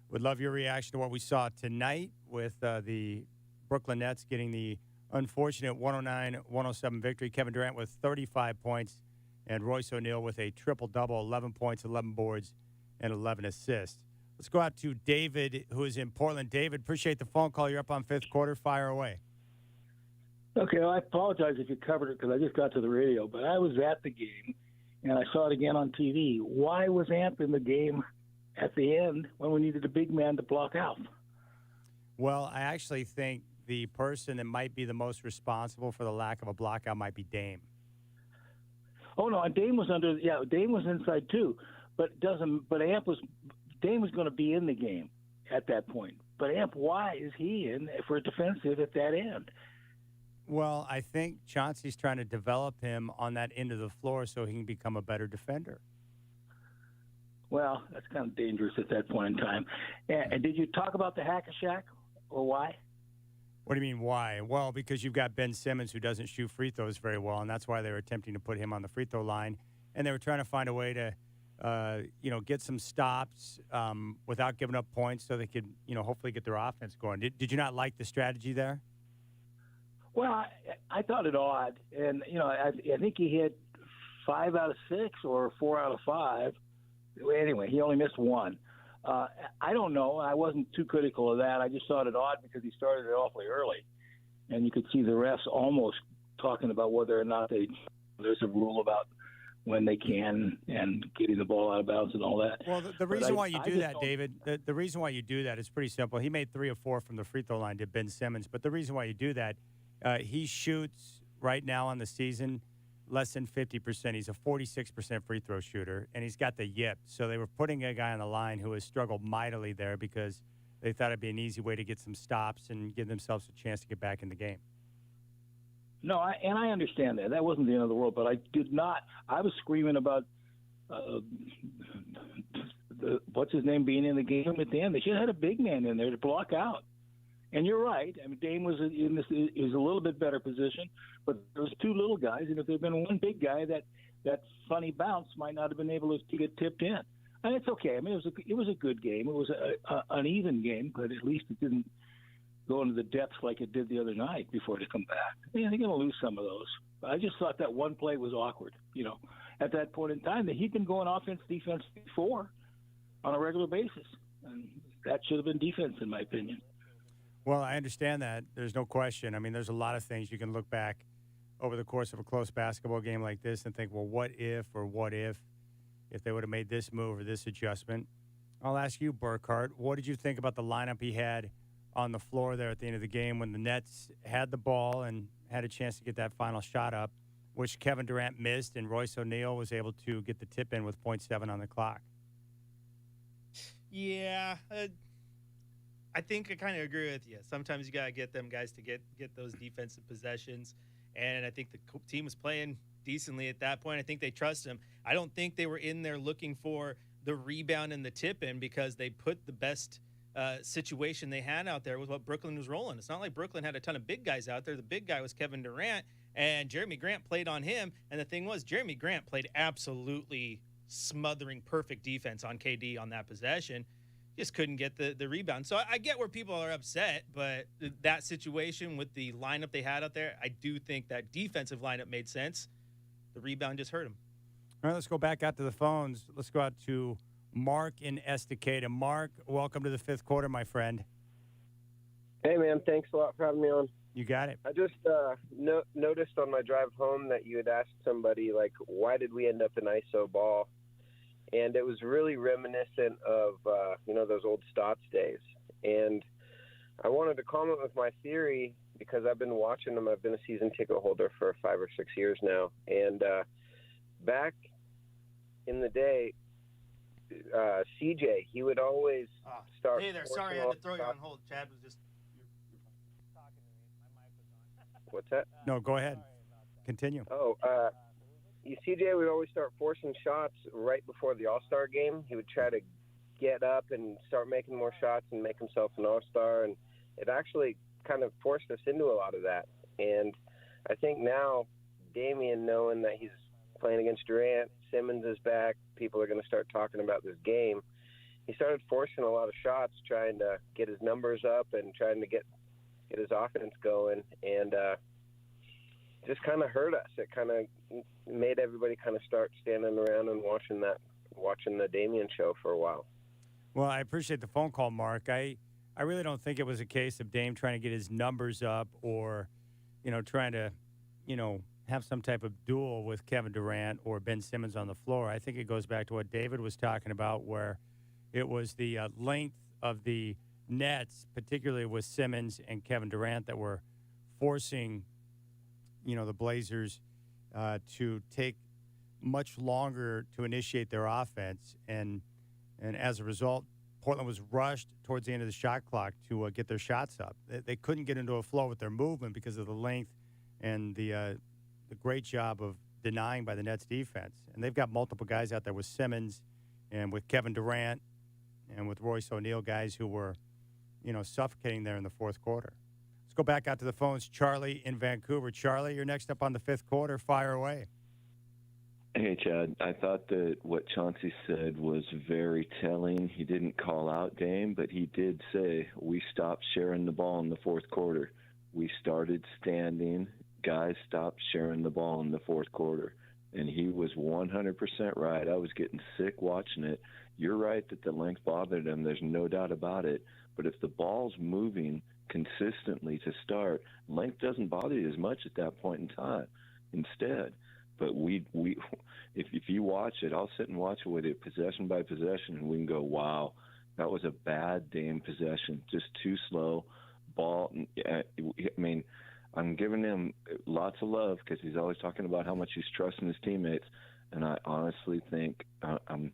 Would love your reaction to what we saw tonight with the Brooklyn Nets getting the unfortunate 109-107 victory. Kevin Durant with 35 points. And Royce O'Neal with a triple-double, 11 points, 11 boards, and 11 assists. Let's go out to David, who is in Portland. David, appreciate the phone call. You're up on fifth quarter. Fire away. Okay, well, I apologize if you covered it because I just got to the radio, but I was at the game, and I saw it again on TV. Why was Amp in the game at the end when we needed a big man to block out? Well, I actually think the person that might be the most responsible for the lack of a blockout might be Dame. Oh no, and Dame was Dame was inside too, but Dame was going to be in the game at that point. But Amp, why is he in for defensive at that end? Well, I think Chauncey's trying to develop him on that end of the floor so he can become a better defender. Well, that's kind of dangerous at that point in time. And did you talk about the Hack-a-Shack or why? What do you mean, why? Well, because you've got Ben Simmons who doesn't shoot free throws very well, and that's why they were attempting to put him on the free throw line. And they were trying to find a way to, get some stops without giving up points so they could, hopefully get their offense going. Did you not like the strategy there? Well, I thought it odd. And, I think he hit 5 out of 6 or 4 out of 5. Anyway, he only missed one. I don't know. I wasn't too critical of that. I just thought it odd because he started it awfully early. And you could see the refs almost talking about whether or not there's a rule about when they can and getting the ball out of bounds and all that. Well, the reason why you do that, David, the reason why you do that is pretty simple. He made 3 of 4 from the free throw line, did Ben Simmons. But the reason why you do that, he shoots right now on the season less than 50%. He's a 46% free throw shooter, and he's got the yip. So they were putting a guy on the line who has struggled mightily there because they thought it'd be an easy way to get some stops and give themselves a chance to get back in the game. No, and I understand that. That wasn't the end of the world, but I did not. I was screaming about what's his name being in the game at the end. They should have had a big man in there to block out. And you're right. I mean, Dame was in a little bit better position, but there was 2 little guys, and if there had been one big guy, that funny bounce might not have been able to get tipped in. And it's okay. I mean, it was a good game. It was an even game, but at least it didn't go into the depths like it did the other night before they come back. Yeah, they're going to lose some of those. But I just thought that one play was awkward. At that point in time, that he'd been going offense, defense before on a regular basis, and that should have been defense, in my opinion. Well, I understand that. There's no question. I mean, there's a lot of things you can look back over the course of a close basketball game like this and think, well, what if they would have made this move or this adjustment? I'll ask you, Burkhardt, what did you think about the lineup he had on the floor there at the end of the game when the Nets had the ball and had a chance to get that final shot up, which Kevin Durant missed, and Royce O'Neal was able to get the tip in with 0.7 on the clock? Yeah, I think I kind of agree with you. Sometimes you got to get them guys to get those defensive possessions, and I think the team was playing decently at that point. I think they trust him. I don't think they were in there looking for the rebound and the tip in because they put the best situation they had out there with what Brooklyn was rolling. It's not like Brooklyn had a ton of big guys out there. The big guy was Kevin Durant, and Jeremy Grant played on him. And the thing was, Jeremy Grant played absolutely smothering perfect defense on KD on that possession. Just couldn't get the rebound. So I get where people are upset, but that situation with the lineup they had out there, I do think that defensive lineup made sense. The rebound just hurt him. All right, let's go back out to the phones. Let's go out to Mark in Estacada. Mark, welcome to the fifth quarter, my friend. Hey, man, thanks a lot for having me on. You got it. I just noticed on my drive home that you had asked somebody, like, why did we end up in ISO ball? And it was really reminiscent of, those old Stotts days. And I wanted to comment with my theory because I've been watching them. I've been a season ticket holder for 5 or 6 years now. And back in the day, CJ, he would always start. Hey there, sorry I had to throw you on hold. Chad was just talking to me. My mic was on. What's that? No, go ahead. Continue. CJ would always start forcing shots right before the All-Star game. He would try to get up and start making more shots and make himself an All-Star, and it actually kind of forced us into a lot of that. And I think now Damian, knowing that he's playing against Durant, Simmons is back, people are going to start talking about this game. He started forcing a lot of shots, trying to get his numbers up and trying to get his offense going, and just kind of hurt us. It kind of made everybody kind of start standing around and watching the Damian show for a while. Well, I appreciate the phone call, Mark. I really don't think it was a case of Dame trying to get his numbers up or, trying to, have some type of duel with Kevin Durant or Ben Simmons on the floor. I think it goes back to what David was talking about, where it was the length of the nets, particularly with Simmons and Kevin Durant, that were forcing, the Blazers to take much longer to initiate their offense. And as a result, Portland was rushed towards the end of the shot clock to get their shots up. They couldn't get into a flow with their movement because of the length and the great job of denying by the Nets defense. And they've got multiple guys out there with Simmons and with Kevin Durant and with Royce O'Neal, guys who were, suffocating there in the fourth quarter. Let's go back out to the phones. Charlie in Vancouver. Charlie, you're next up on the fifth quarter. Fire away. Hey, Chad. I thought that what Chauncey said was very telling. He didn't call out Dame, but he did say we stopped sharing the ball in the fourth quarter. We started standing. Guys stopped sharing the ball in the fourth quarter. And he was 100% right. I was getting sick watching it. You're right that the length bothered him. There's no doubt about it. But if the ball's moving consistently to start, length doesn't bother you as much at that point in time. Instead, but if you watch it, I'll sit and watch it with it possession by possession, and we can go, wow, that was a bad Dame possession, just too slow. Ball. I mean, I'm giving him lots of love because he's always talking about how much he's trusting his teammates, and I honestly think I'm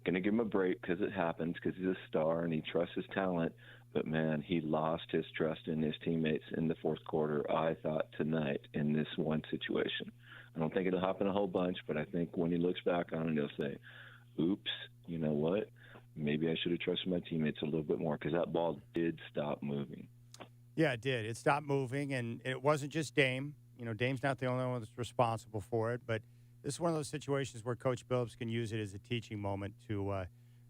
going to give him a break because it happens, because he's a star and he trusts his talent. But, man, he lost his trust in his teammates in the fourth quarter, I thought, tonight in this one situation. I don't think it'll happen a whole bunch, but I think when he looks back on it, he'll say, oops, you know what? Maybe I should have trusted my teammates a little bit more, because that ball did stop moving. Yeah, it did. It stopped moving, and it wasn't just Dame. Dame's not the only one that's responsible for it, but this is one of those situations where Coach Billups can use it as a teaching moment to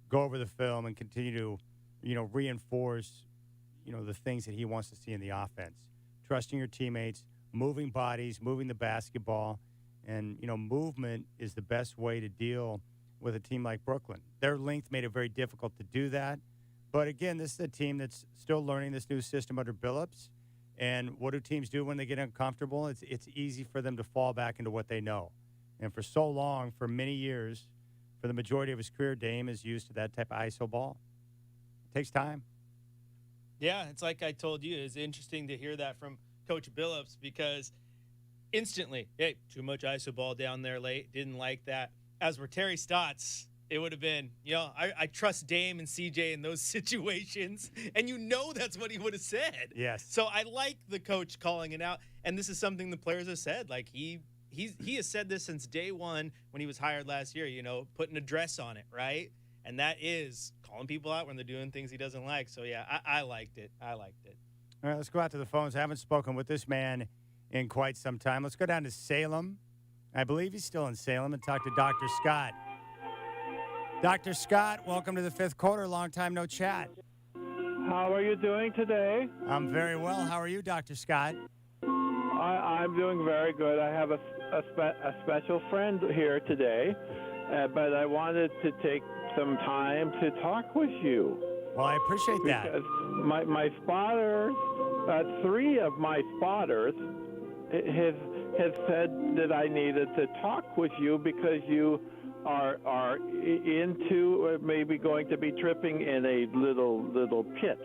go over the film and continue to, reinforce, the things that he wants to see in the offense. Trusting your teammates, moving bodies, moving the basketball, and, movement is the best way to deal with a team like Brooklyn. Their length made it very difficult to do that. But, again, this is a team that's still learning this new system under Billups. And what do teams do when they get uncomfortable? It's easy for them to fall back into what they know. And for so long, for many years, for the majority of his career, Dame is used to that type of ISO ball. It takes time. Yeah, it's like I told you. It's interesting to hear that from Coach Billups, because instantly, hey, too much ISO ball down there late. Didn't like that. As for Terry Stotts, it would have been, I trust Dame and CJ in those situations. And that's what he would have said. Yes. So I like the coach calling it out. And this is something the players have said. Like, he has said this since day one when he was hired last year, putting a dress on it, right? and that is calling people out when they're doing things he doesn't like. So, yeah, I liked it. I liked it. All right, let's go out to the phones. I haven't spoken with this man in quite some time. Let's go down to Salem. I believe he's still in Salem, and talk to Dr. Scott. Dr. Scott, welcome to the fifth quarter. Long time no chat. How are you doing today? I'm very well. How are you, Dr. Scott? I'm doing very good. I have a special friend here today, but I wanted to take some time to talk with you. Well, I appreciate that. Because my spotters, 3 of my spotters have said that I needed to talk with you because you are into maybe going to be tripping in a little pit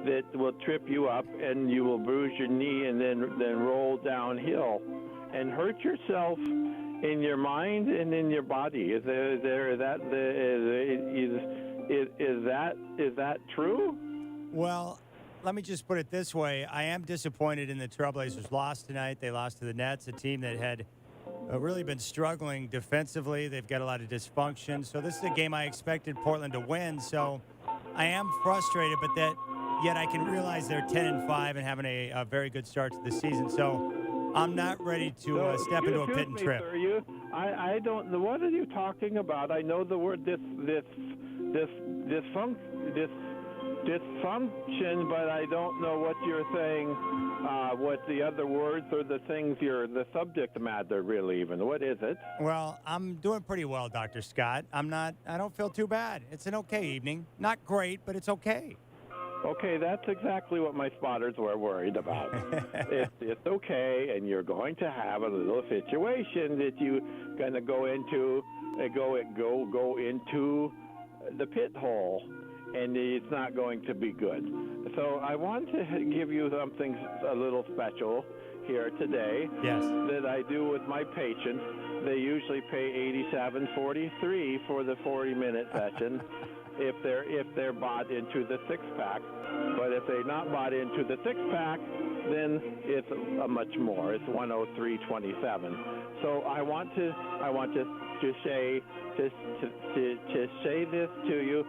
that will trip you up and you will bruise your knee and then roll downhill and hurt yourself in your mind and in your body. Is that true? Well, let me just put it this way. I am disappointed in the Trailblazers' loss tonight. They lost to the Nets, a team that had really been struggling defensively. They've got a lot of dysfunction. So this is a game I expected Portland to win. So I am frustrated, but yet I can realize they're 10-5 and having a very good start to the season. So I'm not ready to step into a pit and trip. Sir, I don't know. What are you talking about? I know the word dysfunction, but I don't know what you're saying, what the other words or the things the subject matter really even. What is it? Well, I'm doing pretty well, Dr. Scott. I don't feel too bad. It's an okay evening. Not great, but it's okay. Okay, that's exactly what my spotters were worried about. It's okay, and you're going to have a little situation that you're going to go into the pit hole, and it's not going to be good. So I want to give you something a little special here today. Yes. That I do with my patients. They usually pay $87.43 for the 40-minute session. If they're bought into the 6-pack, but if they're not bought into the 6-pack, then it's much more. It's $103.27. So I want to say this to you.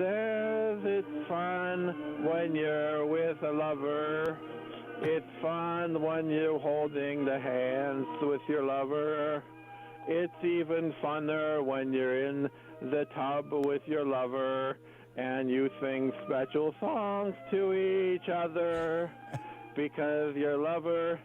It's fun when you're with a lover. It's fun when you're holding the hands with your lover. It's even funner when you're in the tub with your lover and you sing special songs to each other because your lover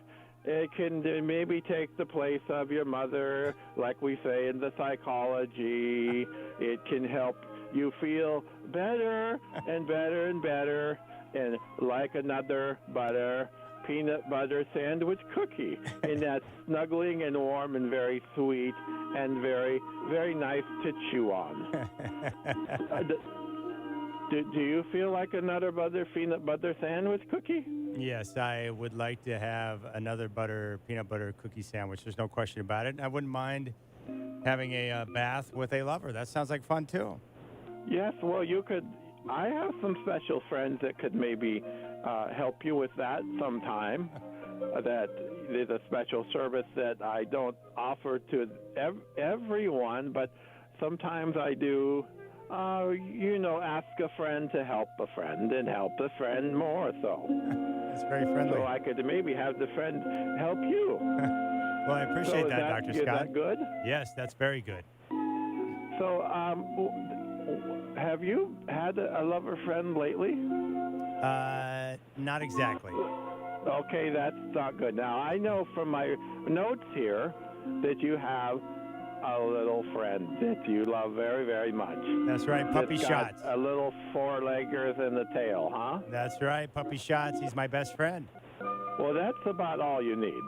can maybe take the place of your mother, like we say in the psychology. It can help you feel better and better and better, and like another peanut butter sandwich cookie, and that's snuggling and warm and very sweet and very, very nice to chew on. Do you feel like another peanut butter sandwich cookie? Yes, I would like to have another peanut butter cookie sandwich. There's no question about it. I wouldn't mind having a bath with a lover. That sounds like fun, too. Yes, well, you could. I have some special friends that could maybe help you with that sometime. That is a special service that I don't offer to everyone, but sometimes I do. Ask a friend to help a friend and help a friend more so. That's very friendly. So I could maybe have the friend help you. Well, I appreciate that, Dr. Scott. Is that good? Yes, that's very good. So, have you had a lover friend lately? Not exactly. Okay, that's not good. Now, I know from my notes here that you have a little friend that you love very, very much. That's right, Puppy Shots. A little four-leggers in the tail, huh? That's right, Puppy Shots. He's my best friend. Well, that's about all you need.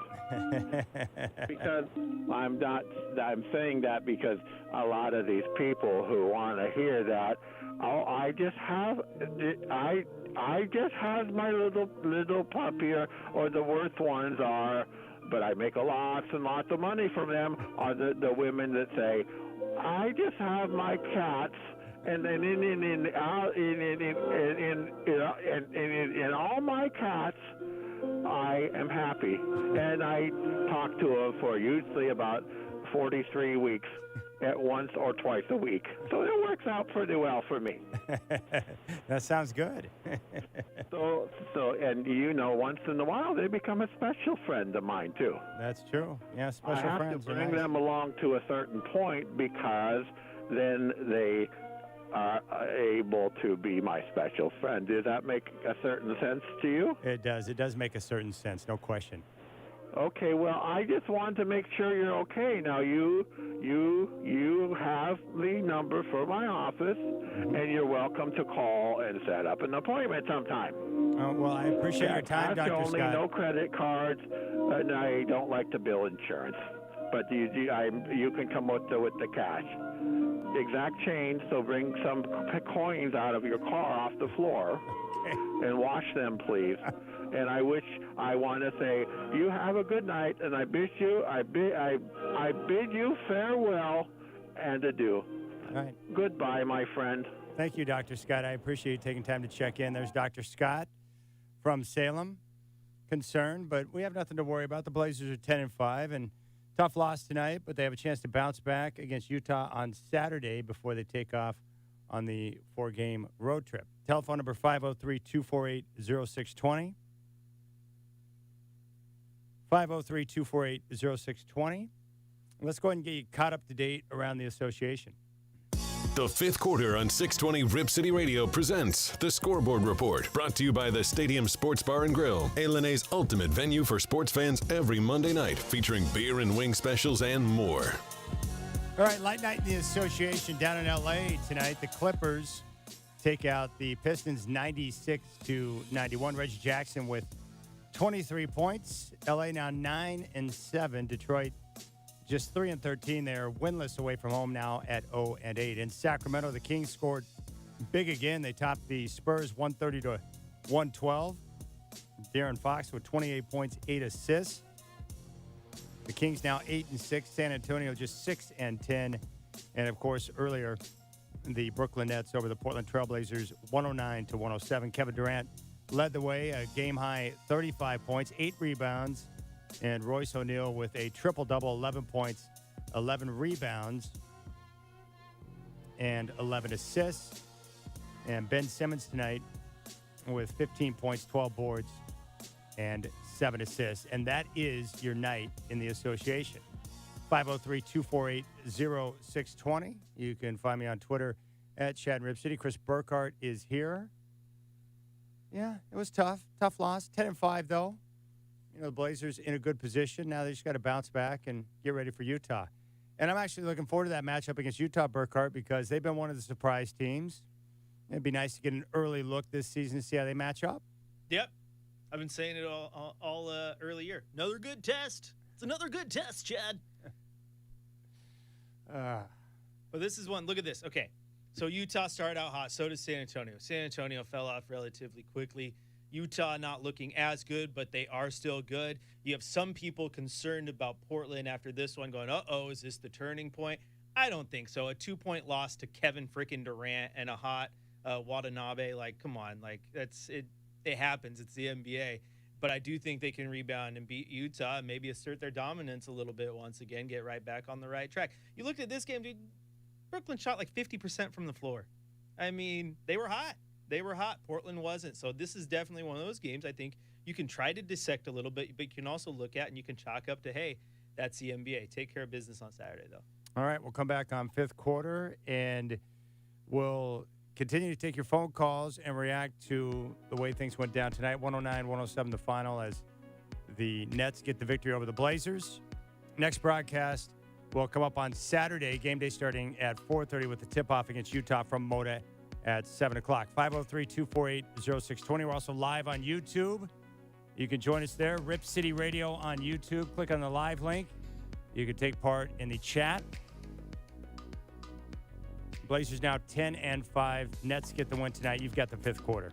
Because I'm saying that because a lot of these people who want to hear that, I just have my little puppy, or the worst ones are, but I make lots and lots of money from them, are the women that say, I just have my cats, and then in all my cats, I am happy. And I talk to them for usually about 43 weeks. at once or twice a week. So it works out pretty well for me. That sounds good. So, and once in a while they become a special friend of mine too. That's true. Yeah, special I have friends to are bring nice. them along to a certain point because then they are able to be my special friend. Does that make a certain sense to you? It does. It does make a certain sense, no question. Okay, well, I just wanted to make sure you're okay. Now, you have the number for my office, and you're welcome to call and set up an appointment sometime. Well, I appreciate your time, Cash Dr. only, Scott. no credit cards, and I don't like to bill insurance. But you can come with the cash. Exact change, so bring some coins out of your car off the floor and wash them, please. And I want to say, you have a good night, and I bid you farewell and adieu. All right. Goodbye, my friend. Thank you, Dr. Scott. I appreciate you taking time to check in. There's Dr. Scott from Salem. Concerned, but we have nothing to worry about. The Blazers are 10-5, and tough loss tonight, but they have a chance to bounce back against Utah on Saturday before they take off on the 4-game road trip. Telephone number 503-248-0620. 503-248-0620. Let's go ahead and get you caught up to date around the association. The fifth quarter on 620 Rip City Radio presents the Scoreboard Report, brought to you by the Stadium Sports Bar and Grill, A-Lene's ultimate venue for sports fans every Monday night, featuring beer and wing specials and more. All right, light night in the association down in L.A. tonight. The Clippers take out the Pistons 96-91. Reggie Jackson with 23 points. L.A. now 9-7. Detroit just 3-13. They're winless away from home now at 0-8. In Sacramento, the Kings scored big again. They topped the Spurs 130-112. De'Aaron Fox with 28 points, 8 assists. The Kings now 8-6. San Antonio just 6-10. And of course, earlier, the Brooklyn Nets over the Portland Trailblazers 109-107. Kevin Durant led the way, a game-high 35 points, 8 rebounds. And Royce O'Neal with a triple-double, 11 points, 11 rebounds, and 11 assists. And Ben Simmons tonight with 15 points, 12 boards, and 7 assists. And that is your night in the association. 503-248-0620. You can find me on Twitter at Chad Rip City. Chris Burkhart is here. Yeah, it was tough. Tough loss. 10-5, though. The Blazers in a good position. Now they just got to bounce back and get ready for Utah. And I'm actually looking forward to that matchup against Utah, Burkhart, because they've been one of the surprise teams. It'd be nice to get an early look this season to see how they match up. Yep. I've been saying it all early year. Another good test. It's another good test, Chad. But this is one. Look at this. Okay. So Utah started out hot. So did San Antonio. San Antonio fell off relatively quickly. Utah not looking as good, but they are still good. You have some people concerned about Portland after this one going, is this the turning point? I don't think so. A 2-point loss to Kevin frickin' Durant and a hot Watanabe. Like, come on. Like, that's it. It happens. It's the NBA. But I do think they can rebound and beat Utah and maybe assert their dominance a little bit once again, get right back on the right track. You looked at this game, dude. Brooklyn shot like 50% from the floor. I mean, they were hot. They were hot. Portland wasn't. So this is definitely one of those games I think you can try to dissect a little bit, but you can also look at and you can chalk up to, hey, that's the NBA. Take care of business on Saturday, though. All right, we'll come back on fifth quarter, and we'll continue to take your phone calls and react to the way things went down tonight. 109-107 the final as the Nets get the victory over the Blazers. Next broadcast will come up on Saturday, game day starting at 4:30 with the tip-off against Utah from Moda at 7 o'clock. 503-248-0620. We're also live on YouTube. You can join us there. Rip City Radio on YouTube. Click on the live link. You can take part in the chat. Blazers now 10-5. Nets get the win tonight. You've got the fifth quarter.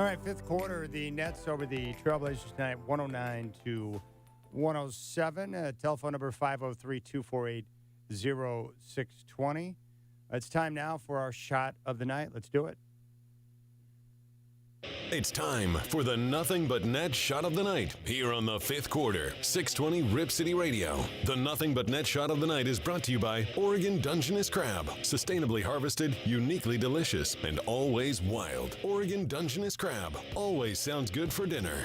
All right, fifth quarter, the Nets over the Trailblazers tonight, 109-107. Telephone number 503-248-0620. It's time now for our shot of the night. Let's do it. It's time for the Nothing But Net Shot of the Night here on the fifth quarter, 620 Rip City Radio. The Nothing But Net Shot of the Night is brought to you by Oregon Dungeness Crab. Sustainably harvested, uniquely delicious, and always wild. Oregon Dungeness Crab always sounds good for dinner.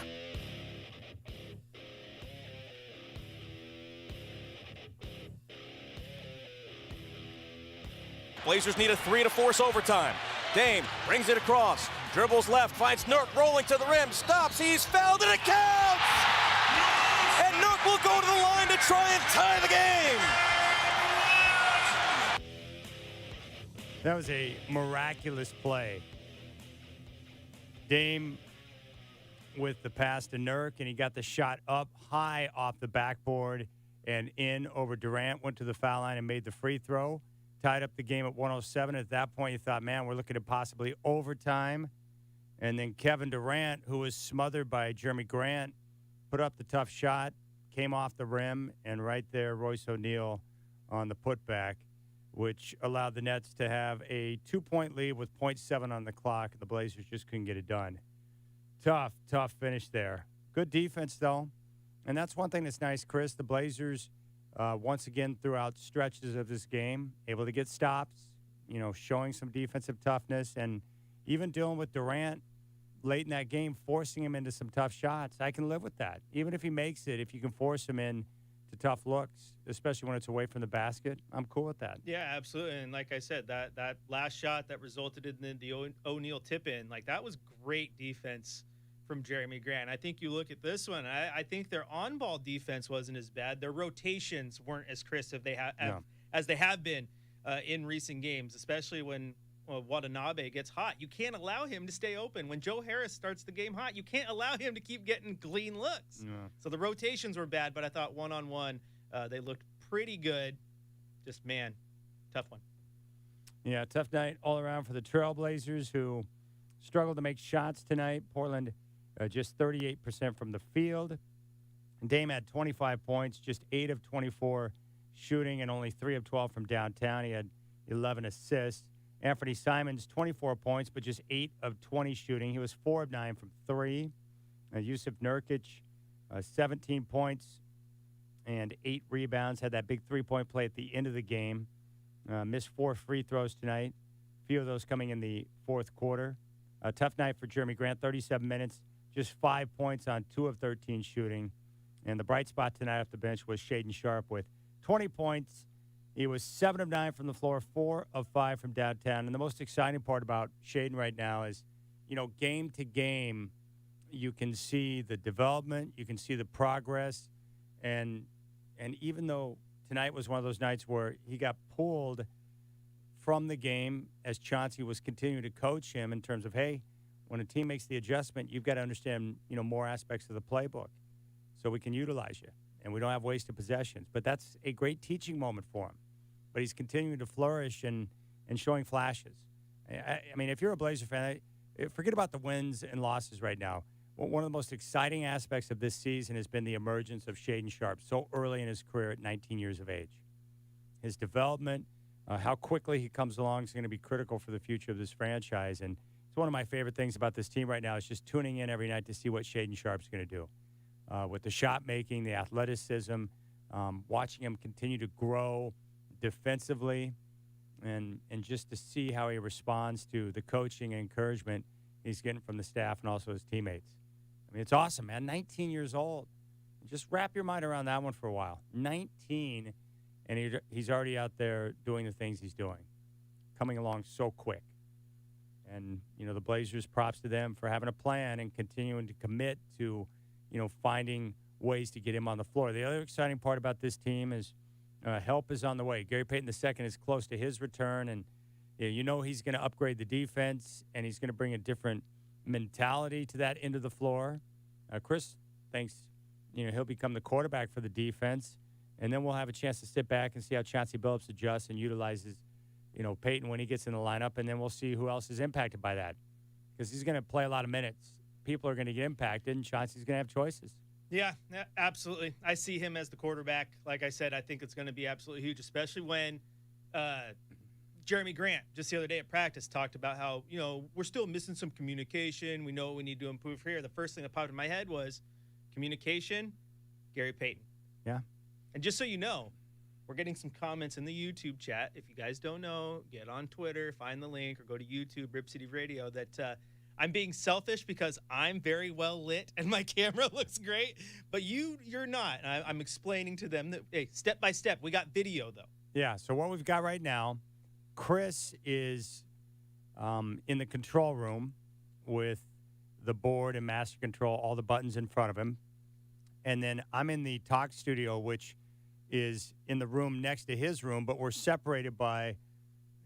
Blazers need a 3 to force overtime. Dame brings it across, dribbles left, finds Nurk rolling to the rim, stops, he's fouled, and it counts! And Nurk will go to the line to try and tie the game! That was a miraculous play. Dame with the pass to Nurk, and he got the shot up high off the backboard and in over Durant, went to the foul line and made the free throw. Tied up the game at 107. At that point, you thought, man, we're looking at possibly overtime. And then Kevin Durant, who was smothered by Jeremy Grant, put up the tough shot, came off the rim, and right there, Royce O'Neal on the putback, which allowed the Nets to have a 2-point lead with 0.7 on the clock. The Blazers just couldn't get it done. Tough finish there. Good defense, though. And that's one thing that's nice, Chris. The Blazers, once again, throughout stretches of this game, able to get stops, showing some defensive toughness, and even dealing with Durant late in that game, forcing him into some tough shots. I can live with that. Even if he makes it, if you can force him in to tough looks, especially when it's away from the basket, I'm cool with that. Yeah, absolutely. And like I said, that last shot that resulted in the O'Neal tip-in, that was great defense from Jeremy Grant. I think you look at this one, I think their on-ball defense wasn't as bad. Their rotations weren't as crisp as they have been in recent games, especially when Watanabe gets hot. You can't allow him to stay open. When Joe Harris starts the game hot, you can't allow him to keep getting clean looks. Yeah. So the rotations were bad, but I thought one-on-one they looked pretty good. Just, man, tough one. Yeah, tough night all around for the Trailblazers, who struggled to make shots tonight. Portland just 38% from the field. Dame had 25 points, just 8 of 24 shooting, and only 3 of 12 from downtown. He had 11 assists. Anthony Simons, 24 points, but just 8 of 20 shooting. He was 4 of 9 from 3. Yusuf Nurkic, 17 points and 8 rebounds. Had that big three-point play at the end of the game. Missed 4 free throws tonight. A few of those coming in the fourth quarter. A tough night for Jeremy Grant, 37 minutes. Just 5 points on 2 of 13 shooting. And the bright spot tonight off the bench was Shaden Sharp with 20 points. He was 7 of 9 from the floor, 4 of 5 from downtown. And the most exciting part about Shaden right now is, game to game, you can see the development, you can see the progress. And even though tonight was one of those nights where he got pulled from the game as Chauncey was continuing to coach him in terms of, hey, when a team makes the adjustment, you've got to understand, more aspects of the playbook so we can utilize you and we don't have wasted possessions. But that's a great teaching moment for him. But he's continuing to flourish and showing flashes. I mean, if you're a Blazer fan, forget about the wins and losses right now. One of the most exciting aspects of this season has been the emergence of Shaden Sharp so early in his career at 19 years of age. His development, how quickly he comes along is going to be critical for the future of this franchise. And it's one of my favorite things about this team right now is just tuning in every night to see what Shaden Sharp's going to do. With the shot making, the athleticism, watching him continue to grow defensively, and just to see how he responds to the coaching and encouragement he's getting from the staff and also his teammates. I mean, it's awesome, man. 19 years old. Just wrap your mind around that one for a while. 19, and he's already out there doing the things he's doing, coming along so quick. And, the Blazers, props to them for having a plan and continuing to commit to, finding ways to get him on the floor. The other exciting part about this team is help is on the way. Gary Payton II is close to his return, and he's going to upgrade the defense, and he's going to bring a different mentality to that end of the floor. Chris thinks, he'll become the quarterback for the defense, and then we'll have a chance to sit back and see how Chauncey Billups adjusts and utilizes, Payton when he gets in the lineup, and then we'll see who else is impacted by that. because he's going to play a lot of minutes. People are going to get impacted, and Chauncey's going to have choices. Yeah, absolutely. I see him as the quarterback. Like I said, I think it's going to be absolutely huge, especially when Jeremy Grant, just the other day at practice, talked about how, we're still missing some communication. We know what we need to improve here. The first thing that popped in my head was communication, Gary Payton. Yeah. And just so you know, we're getting some comments in the YouTube chat. If you guys don't know, get on Twitter, find the link, or go to YouTube, Rip City Radio, that I'm being selfish because I'm very well lit and my camera looks great, but you're not. And I'm explaining to them that, hey, step by step, we got video, though. Yeah, so what we've got right now, Chris is in the control room with the board and master control, all the buttons in front of him. And then I'm in the talk studio, which is in the room next to his room, but we're separated by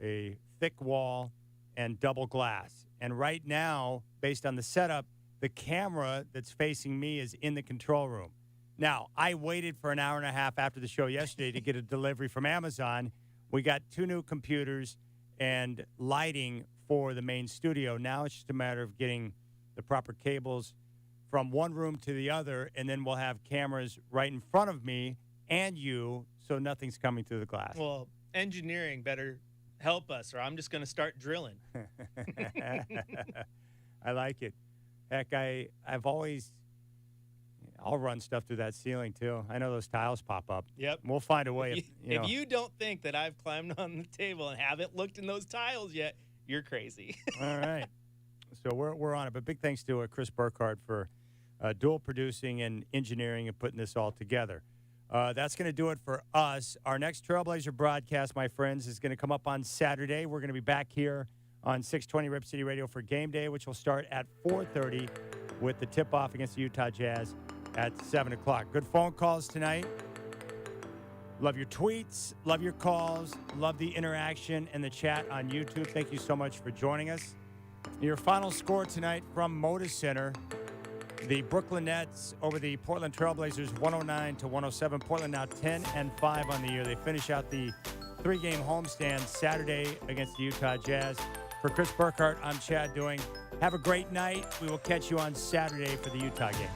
a thick wall and double glass. And right now, based on the setup, the camera that's facing me is in the control room. Now, I waited for an hour and a half after the show yesterday to get a delivery from Amazon. We got 2 new computers and lighting for the main studio. Now it's just a matter of getting the proper cables from one room to the other, and then we'll have cameras right in front of me and you, so nothing's coming through the glass. Well, engineering better help us, or I'm just going to start drilling. I like it. Heck, I'll run stuff through that ceiling, too. I know those tiles pop up. Yep. We'll find a way. If you don't think that I've climbed on the table and haven't looked in those tiles yet, you're crazy. All right. So we're on it. But big thanks to Chris Burkhardt for dual producing and engineering and putting this all together. That's going to do it for us. Our next Trailblazer broadcast, my friends, is going to come up on Saturday. We're going to be back here on 620 Rip City Radio for game day, which will start at 4:30 with the tip-off against the Utah Jazz at 7 o'clock. Good phone calls tonight. Love your tweets. Love your calls. Love the interaction and the chat on YouTube. Thank you so much for joining us. Your final score tonight from Moda Center. The Brooklyn Nets over the Portland Trailblazers, 109-107. Portland now 10-5 on the year. They finish out the 3-game homestand Saturday against the Utah Jazz. For Chris Burkhardt, I'm Chad Doing. Have a great night. We will catch you on Saturday for the Utah game.